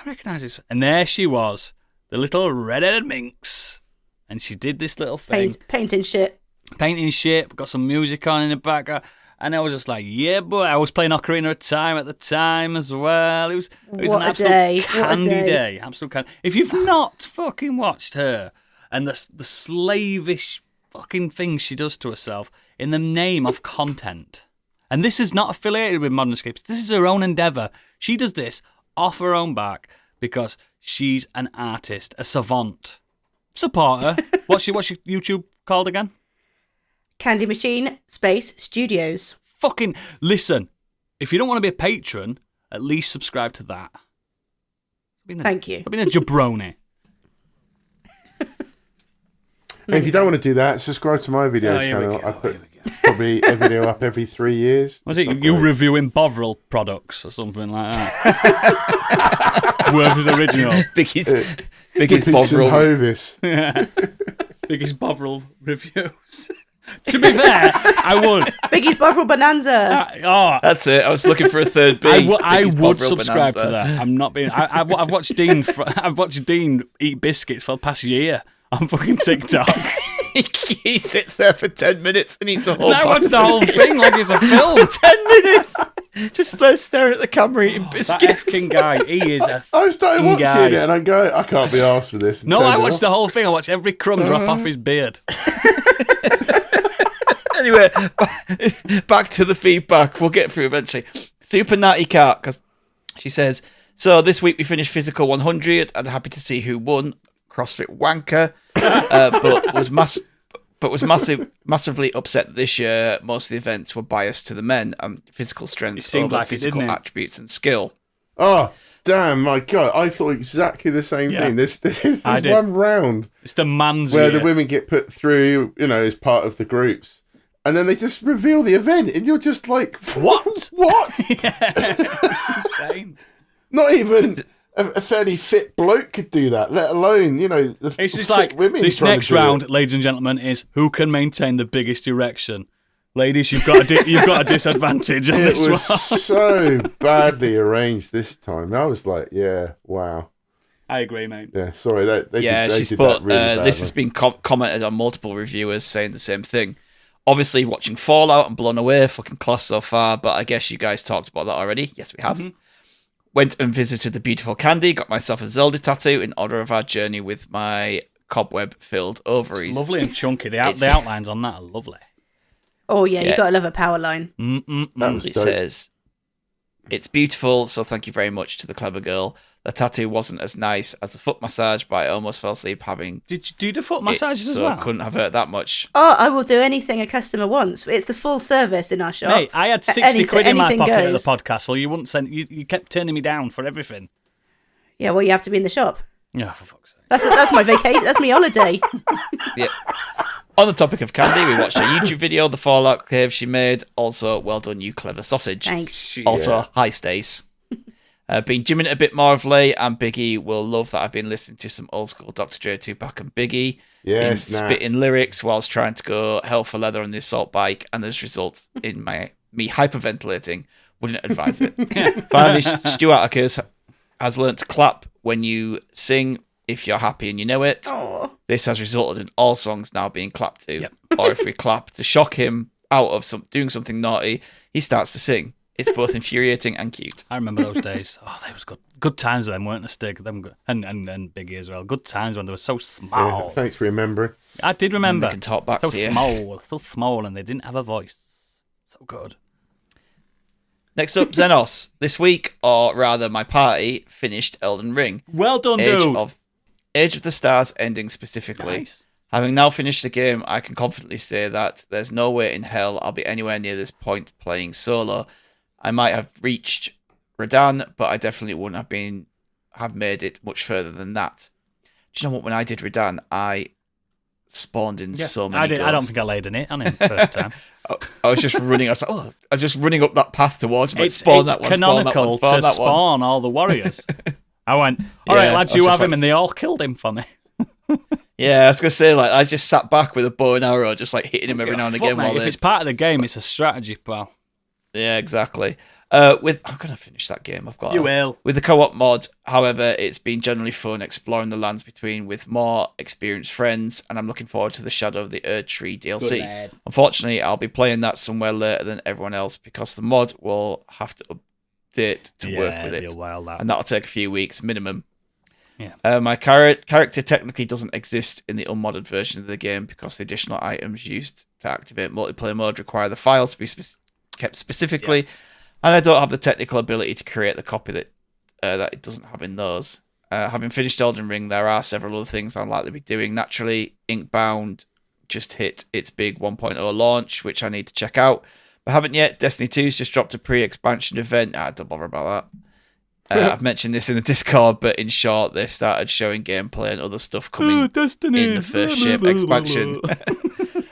recognise this, and there she was, the little red-headed minx, and she did this little thing, Painting shit. painting shit. Got some music on in the background, and I was just like, "Yeah, boy!" I was playing Ocarina of Time at the time as well. It was What an a absolute day. What a candy day. day. Absolute candy. If you've not fucking watched her and the slavish fucking things she does to herself in the name of content. And this is not affiliated with Modern Escapes. This is her own endeavour. She does this off her own back because she's an artist, a savant. Support her. What's your YouTube called again? Candy Machine Space Studios. Fucking listen. If you don't want to be a patron, at least subscribe to that. Thank you. I've been a jabroni. And if you don't want to do that, subscribe to my video Oh, here we channel. go, I put here we go. probably a video up every 3 years. Was it Not you great. reviewing Bovril products or something like that? Worth is original. Biggie's Dipping some Bovril. Hovis. Biggest Bovril reviews. To be fair, I would. Biggie's Bovril Bonanza. That's it. I was looking for a third B. I Biggie's would Bovril subscribe Bonanza. to that. I'm not being. I've watched Dean. I've watched Dean eat biscuits for the past year on fucking TikTok. He sits there for 10 minutes and eats a whole And I watched box the of whole biscuits. thing like it's a film. 10 minutes! Just there staring at the camera eating That biscuits. effing guy, he is a. I started Fucking watching guy. it and I go, I can't be arsed for this. and No, turned I it watched off. the whole thing. I watched every crumb drop off his beard. Anyway, back to the feedback. We'll get through eventually. Super Natty Cat, because she says, so this week we finished Physical 100 and happy to see who won. CrossFit Wanker. But was massively upset that this year most of the events were biased to the men and physical strength It seemed over like it, physical didn't it? attributes and skill. Oh, damn, my God. I thought exactly the same thing. This is I did. one round It's the man's where year. the women get put through, as part of the groups. And then they just reveal the event. And you're just like, What? What? It's insane. Not even a fairly fit bloke could do that, let alone, the It's just fit like, women. this trying to next do round, it. ladies and gentlemen, is who can maintain the biggest erection. Ladies, you've got a disadvantage on It this was one. so badly arranged this time. I was like, yeah, wow. I agree, mate. Yeah, sorry. They she's did put, that really badly. this has been commented on multiple reviewers saying the same thing. Obviously, watching Fallout and Blown Away, fucking class so far, but I guess you guys talked about that already. Yes, we have. Went and visited the beautiful Candy, got myself a Zelda tattoo in honor of our journey with my cobweb-filled ovaries. It's lovely and chunky. The outlines on that are lovely. Oh, yeah, you got to love a power line. That was It dope. says, it's beautiful, so thank you very much to the clever girl. The tattoo wasn't as nice as the foot massage, but I almost fell asleep having Did you do the foot massages as so well? I couldn't have hurt that much. Oh, I will do anything a customer wants. It's the full service in our shop. Mate, I had 60 quid in my anything pocket goes. at the podcast, so you wouldn't send. You kept turning me down for everything. Yeah, well, you have to be in the shop. Yeah, for fuck's sake. That's my vacation. That's my holiday. Yeah. On the topic of Candy, we watched a YouTube video, the Fallout cave she made. Also, well done, you clever sausage. Thanks. Also, hi, Stace. Been gymming it a bit more of late, and Biggie will love that I've been listening to some old school Dr. Dre, Tupac, and Biggie. Yes, been spitting lyrics whilst trying to go hell for leather on the assault bike, and this results in me hyperventilating. Wouldn't advise it. Finally, Stu Atticus has learnt to clap when you sing if you're happy and you know it. Oh. This has resulted in all songs now being clapped to. Yep. Or if we clap to shock him out of doing something naughty, he starts to sing. It's both infuriating and cute. I remember those days. Oh, they was good times with them, weren't they, Stig? Them and Biggie as well. Good times when they were so small. Yeah, thanks for remembering. I did remember. They can talk back so to you. so small, and they didn't have a voice. So good. Next up, Xenos. This week, or rather my party, finished Elden Ring. Well done, dude. Age of the Stars ending specifically. Nice. Having now finished the game, I can confidently say that there's no way in hell I'll be anywhere near this point playing solo. I might have reached Radahn, but I definitely wouldn't have made it much further than that. Do you know what? When I did Radahn, I spawned in so many I don't ghosts. think I laid an hit on him first time. I was just running. I was like, I was just running up that path towards him. Like, It's spawn that one, spawn that canonical one, spawn to that one. spawn all the warriors. I went, all right, Yeah, lads, I you was have just him, like- and they all killed him for me. Yeah, I was gonna say, like, I just sat back with a bow and arrow, just like hitting him every now and Fuck, again. mate, While if they... it's part of the game, it's a strategy, pal. Yeah, exactly. I'm gonna finish that game. I've got You will. with the co-op mod. However, it's been generally fun exploring the lands between with more experienced friends, and I'm looking forward to the Shadow of the Erd Tree DLC. Good lad. Unfortunately, I'll be playing that somewhere later than everyone else because the mod will have to update to work with it'll be it, a while, that. and that'll take a few weeks minimum. Yeah. My character technically doesn't exist in the unmodded version of the game because the additional items used to activate multiplayer mode require the files to be kept specifically, and I don't have the technical ability to create the copy that it doesn't have in those. Having finished Elden Ring, there are several other things I'll likely be doing. Naturally, Inkbound just hit its big 1.0 launch, which I need to check out, but haven't yet. Destiny 2's just dropped a pre-expansion event. Don't bother about that. I've mentioned this in the Discord, but in short, they've started showing gameplay and other stuff coming Destiny. in the first shape expansion.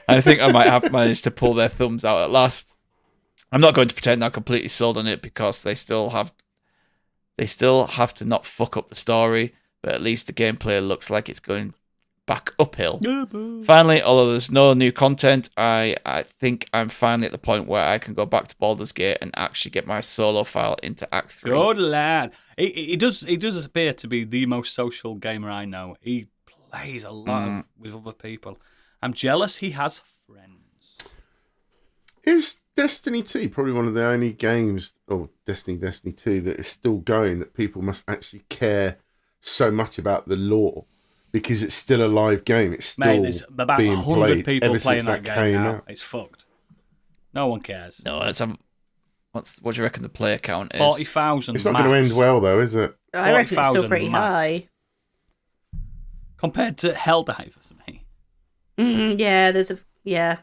I think I might have managed to pull their thumbs out at last. I'm not going to pretend I'm completely sold on it because they still have to not fuck up the story, but at least the gameplay looks like it's going back uphill. Finally, although there's no new content, I think I'm finally at the point where I can go back to Baldur's Gate and actually get my solo file into Act 3. Good lad. He does appear to be the most social gamer I know. He plays a lot with other people. I'm jealous he has friends. Is Destiny 2 probably one of the only games, or Destiny 2, that is still going, that people must actually care so much about the lore? Because it's still a live game. It's still Mate, there's about being 100 played people ever playing since that game came now. out. It's fucked. No one cares. No, let's have. What do you reckon the player count is? 40,000 It's not going to end well, though, is it? I reckon it's still 40,000 pretty max. high. Compared to Helldivers, mate. Yeah, there's a... Yeah.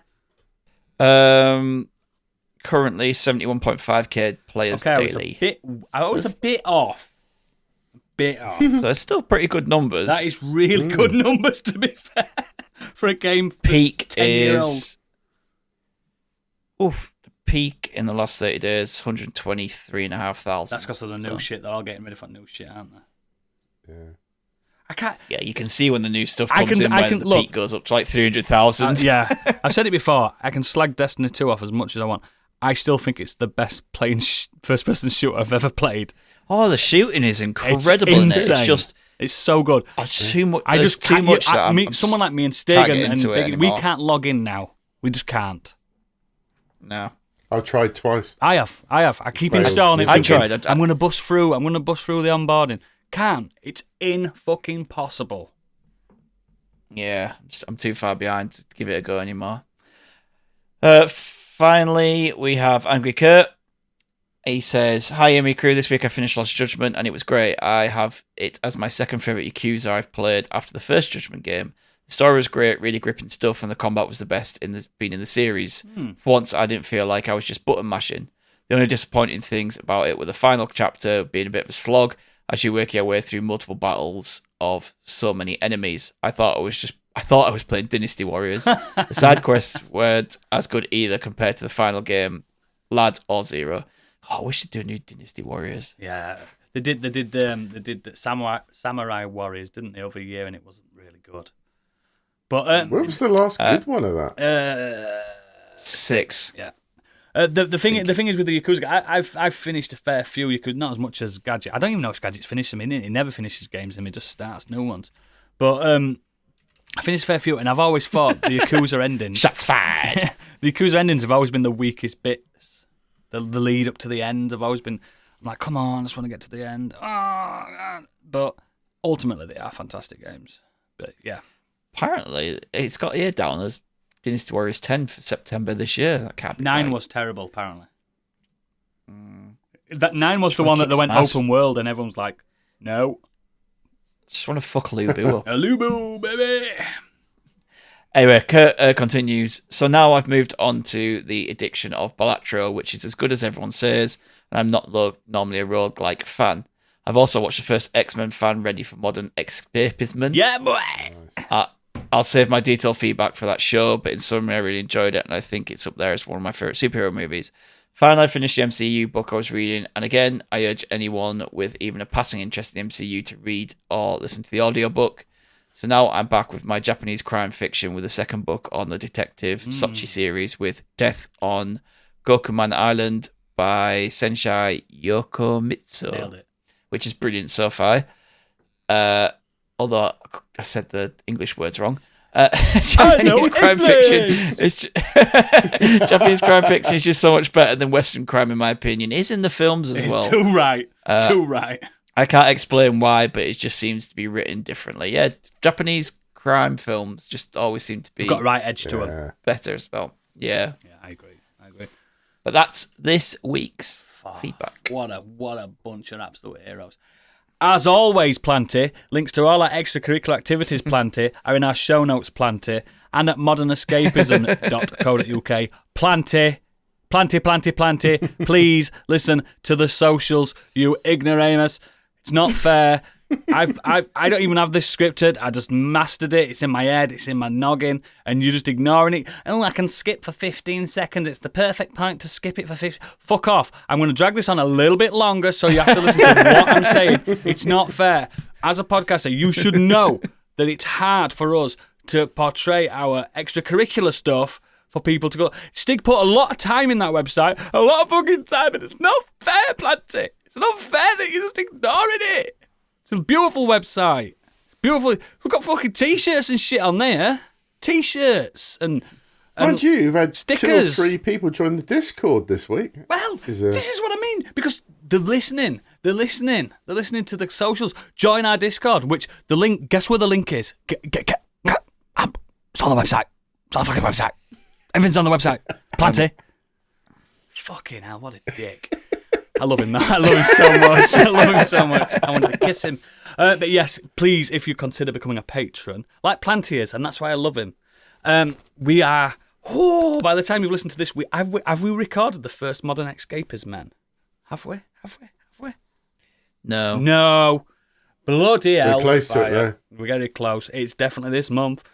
currently 71.5k players daily. I was a bit off. So it's still pretty good numbers. That is really good numbers, to be fair, for a game. Peak 10-year-old. is... Oof. The peak in the last 30 days, 123,500. That's because of the new shit. They're all getting rid of that new shit, aren't they? Yeah. I can't. Yeah, you can see when the new stuff comes in when the peak goes up to like 300,000. Yeah, I've said it before. I can slag Destiny 2 off as much as I want. I still think it's the best playing first-person shooter I've ever played. Oh, the shooting is incredible. It's in insane. it. It's just it's so good. too much. I just too can't. much. Someone like me and Stig and into it Biggie, we anymore. can't log in now. We just can't. No. I've tried twice. I have. I keep Failed. installing it. I Thinking, tried. I'm going to bust through. I'm going to bust through the onboarding. Can't. It's fucking possible. Yeah, I'm too far behind to give it a go anymore. Finally, we have Angry Kurt. He says, "Hi, Amy Crew. This week I finished Lost Judgment and it was great. I have it as my second favourite Yakuza I've played after the first Judgment game. The story was great, really gripping stuff, and the combat was the best been in the series. For once, I didn't feel like I was just button mashing. The only disappointing things about it were the final chapter being a bit of a slog as you work your way through multiple battles of so many enemies. I thought I was playing Dynasty Warriors. The side quests weren't as good either compared to the final game, Lad or Zero. Oh, I wish they'd do a new Dynasty Warriors. Yeah, they did Samurai Warriors, didn't they, over a year, and it wasn't really good. But Where was the last good one of that? 6. Yeah. The thing is with the Yakuza, I've finished a fair few Yakuza, not as much as Gadget. I don't even know if Gadget's finished them. He never finishes games, and he just starts new ones. But I finished a fair few, and I've always thought the Yakuza endings. Shots fired. The Yakuza endings have always been the weakest bits. The lead up to the end have always been. I'm like, come on, I just want to get to the end. Oh, God. But ultimately, they are fantastic games. But yeah. Apparently, it's got here down as Dynasty Warriors 10 for September this year. That can't be 9 right. was terrible, apparently. That 9 was the one that they went Smash. open world, and everyone's like, no. Just want to fuck Lubu up. Alubu, baby! Anyway, Kurt continues. So now I've moved on to the addiction of Balatro, which is as good as everyone says, and I'm not normally a roguelike fan. I've also watched the first X-Men fan ready for modern escapism. Yeah, boy! I'll save my detailed feedback for that show, but in summary, I really enjoyed it, and I think it's up there as one of my favourite superhero movies. Finally, I finished the MCU book I was reading, and again, I urge anyone with even a passing interest in the MCU to read or listen to the audiobook. So now I'm back with my Japanese crime fiction with the second book on the Detective Sochi series with Death on Gokuman Island by Sensei Yokomitsu. Nailed it. Which is brilliant so far. Although I said the English words wrong. Japanese crime fiction Japanese crime fiction is just so much better than Western crime, in my opinion. It is in the films as well. Too right. Too right. I can't explain why, but it just seems to be written differently. Yeah, Japanese crime films just always seem to be Got a right edge to them. better as well. Yeah. Yeah, I agree. But that's this week's feedback. What a bunch of absolute heroes. As always, Planty, links to all our extracurricular activities, Planty, are in our show notes, Planty, and at modernescapism.co.uk. Planty, please listen to the socials, you ignoramus. It's not fair. I don't even have this scripted. I just mastered it. It's in my head. It's in my noggin. And you're just ignoring it. Oh, I can skip for 15 seconds. It's the perfect point to skip it for 15. Fuck off. I'm going to drag this on a little bit longer so you have to listen to what I'm saying. It's not fair. As a podcaster, you should know that it's hard for us to portray our extracurricular stuff for people to go. Stig put a lot of time in that website. A lot of fucking time. And it's not fair, Planty. It's not fair that you're just ignoring it. It's a beautiful website. It's beautiful. We've got fucking t-shirts and shit on there. T-shirts and Mind you, you've had stickers. 2 or 3 people join the Discord this week. Well, this is what I mean. Because they're listening. They're listening to the socials. Join our Discord, which the link, guess where the link is? It's on the website. It's on the fucking website. Everything's on the website. Planty. Fucking hell, what a dick. I love him. I love him so much. I want to kiss him. But yes, please, if you consider becoming a patron, like Planty is, and that's why I love him. We are Oh, by the time you've listened to this, have we recorded the first modern Escapism, man? Have we? No. No. Bloody hell. We're close to it, though. We're getting close. It's definitely this month.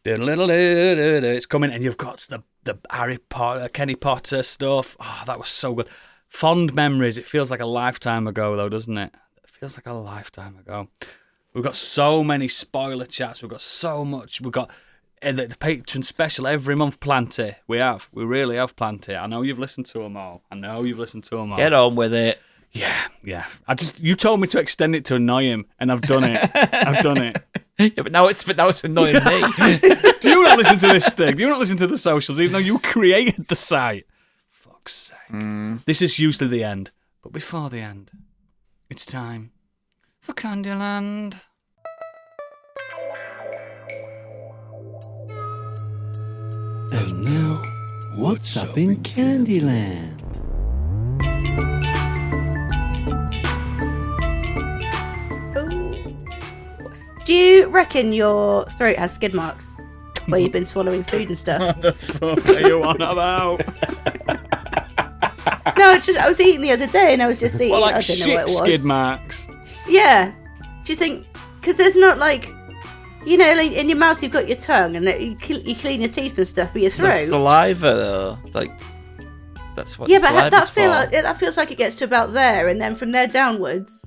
It's coming, and you've got the Harry Potter, Kenny Potter stuff. Oh, that was so good. Fond memories. It feels like a lifetime ago, though, doesn't it? It feels like a lifetime ago. We've got so many spoiler chats. We've got so much. We've got the patron special every month. Plenty. We really have plenty. I know you've listened to them all. Get on with it. Yeah. You told me to extend it to annoy him, and I've done it. Yeah, but now it's annoying me. Do you not listen to this, Stig? Do you not listen to the socials, even though you created the site? Fuck's sake. This is usually the end, but before the end, it's time for Candyland. And now, what's up in Candyland? Do you reckon your throat has skid marks where you've been swallowing food and stuff? What the fuck are you on about? No, it's just I was eating the other day and I was just eating. Well, like I don't know shit what it was. skid marks. Yeah. Do you think? Because there's not like, like in your mouth you've got your tongue and you clean your teeth and stuff, but your The throat. saliva, though. Like, that's what Yeah, the but saliva's that feels like it gets to about there, and then from there downwards.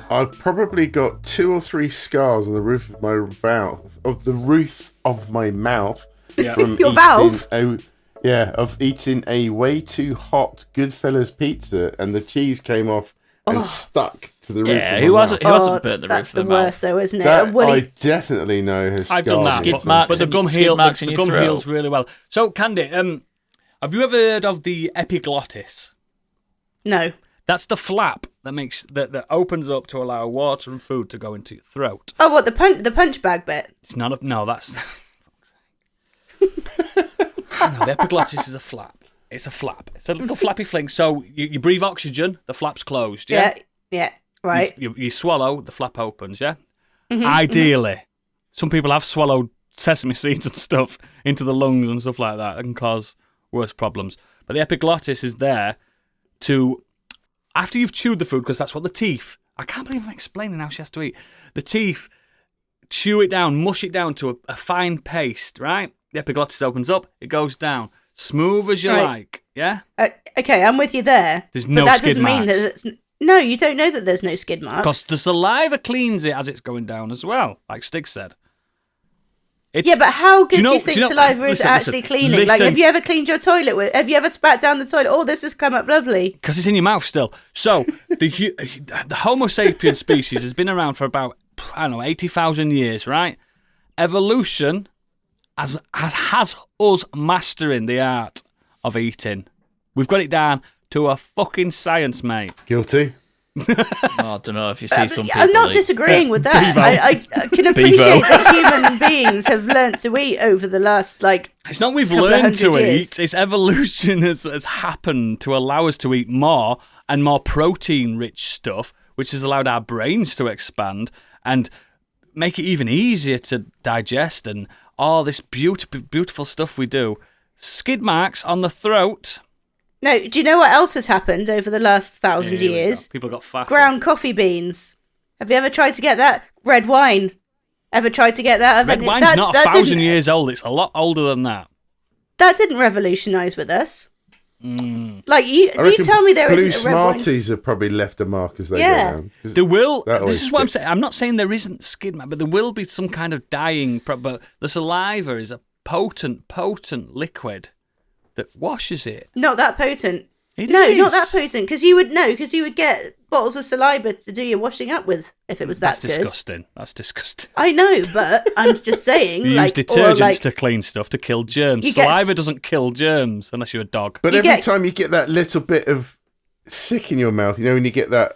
I've probably got 2 or 3 scars on the roof of my mouth. Yeah. From Your valve? of eating a way too hot Goodfellas pizza, and the cheese came off and stuck to the roof. Yeah, of who my hasn't mouth. burnt the roof That's of the the mouth? worst, though, isn't it? That And I definitely know has I've done that, scars. Skid marks but the and- gum skid heals. marks in The your gum throat. heals really well. So, Candy, have you ever heard of the epiglottis? No. That's the flap that opens up to allow water and food to go into your throat. Oh, what the punch bag bit? It's not a no. That's no. The epiglottis is a flap. It's a flap. It's a little flappy fling. So you breathe oxygen. The flap's closed. Yeah. Yeah. Right. You swallow. The flap opens. Yeah. Ideally, some people have swallowed sesame seeds and stuff into the lungs and stuff like that. That can cause worse problems. But the epiglottis is there to, after you've chewed the food, because that's what the teeth, I can't believe I'm explaining how she has to eat. The teeth chew it down, mush it down to a fine paste, right? The epiglottis opens up, it goes down. Smooth as you Right. like, yeah? Okay, I'm with you there. There's but no that skid doesn't mean marks. that it's... No, you don't know that there's no skid marks. Because the saliva cleans it as it's going down as well, like Stig said. It's, Yeah, but how good do know- you think do you know- saliva is listen, actually listen, cleaning? Like, listen. have you ever cleaned your toilet with? Have you ever spat down the toilet? Oh, this has come up lovely. Because it's in your mouth still. So, the Homo sapien species has been around for about, 80,000 years, right? Evolution has us mastering the art of eating. We've got it down to a fucking science, mate. Guilty. Oh, I don't know if you see some people. I'm not like- disagreeing with that. I can appreciate that human beings have learnt to eat over the last, It's not we've couple of learned to hundred years. eat, it's evolution has happened to allow us to eat more and more protein-rich stuff, which has allowed our brains to expand and make it even easier to digest and all this beautiful stuff we do. Skid marks on the throat. No, do you know what else has happened over the last 1,000 Here we go. years? People got fat. Ground coffee beans. Have you ever tried to get that? Red wine. Ever tried to get that? Red wine's not 1,000 years old. It's a lot older than that. That didn't revolutionise with us. Like, I you reckon tell me there Blue isn't a red wine. Smarties have probably left a mark as they Yeah. go down. 'Cause There will. that This always is what I'm sticks. saying. I'm not saying there isn't skid mark, but there will be some kind of dying. But the saliva is a potent liquid that washes it. Not that potent. It No, is. not that potent. Because you would get bottles of saliva to do your washing up with if it was that That's good. disgusting. That's disgusting. I know, but I'm just saying. You like, use or detergents like, to clean stuff to kill germs. You get Saliva doesn't kill germs unless you're a dog. But You every get- time you get that little bit of sick in your mouth, when you get that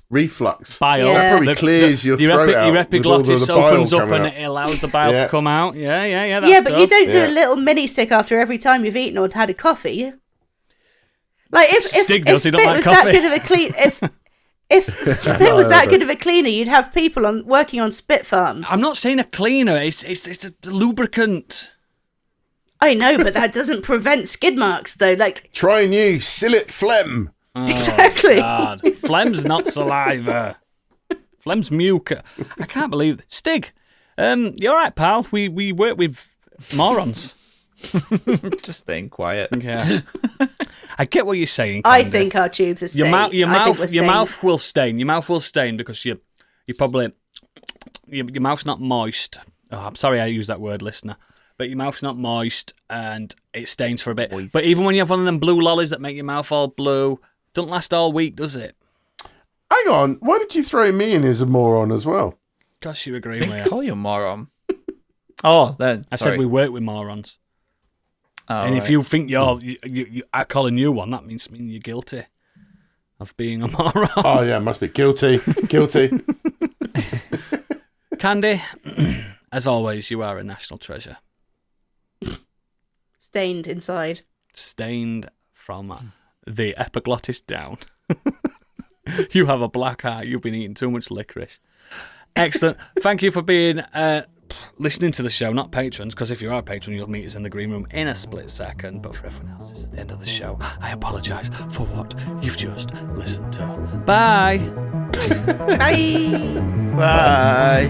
reflux, Bile. Yeah. that probably clears your throat out. Your with all epiglottis the bile opens up coming and out. it allows the bile Yeah. to come out. Yeah. That's yeah, but you dope. don't do Yeah. a little mini sick after every time you've eaten or had a coffee. Like if Stig if does, he spit don't like was coffee. that good of a clean if spit was that good of a cleaner, you'd have people working on spit farms. I'm not saying a cleaner. It's a lubricant. I know, but that doesn't prevent skid marks, though. Like, Try new Sillet Phlegm. exactly. God. Phlegm's not saliva. Phlegm's mucus. I can't believe it. Stig, you all right, pal? We work with morons. Just staying quiet. Yeah. I get what you're saying. I Candy. think our tubes are stained. Your I think we're mouth will stain. Your mouth will stain because you probably your mouth's not moist. Oh, I'm sorry I used that word, listener. But your mouth's not moist and it stains for a bit. Moist. But even when you have one of them blue lollies that make your mouth all blue, don't last all week, does it? Hang on, why did you throw me in as a moron as well? Because you agree with me. Call you a moron. Oh, then. I said we work with morons. Oh, and if right. you think you are calling you one, that means you're guilty of being a moron. Oh yeah, must be guilty. Guilty. Candy, as always, you are a national treasure. stained inside. Stained from the epiglottis down. You have a black eye. You've been eating too much licorice. Excellent. Thank you for being listening to the show, not patrons, because if you are a patron, you'll meet us in the green room in a split second. But for everyone else, this is the end of the show. I apologise for what you've just listened to. Bye. Bye. Bye.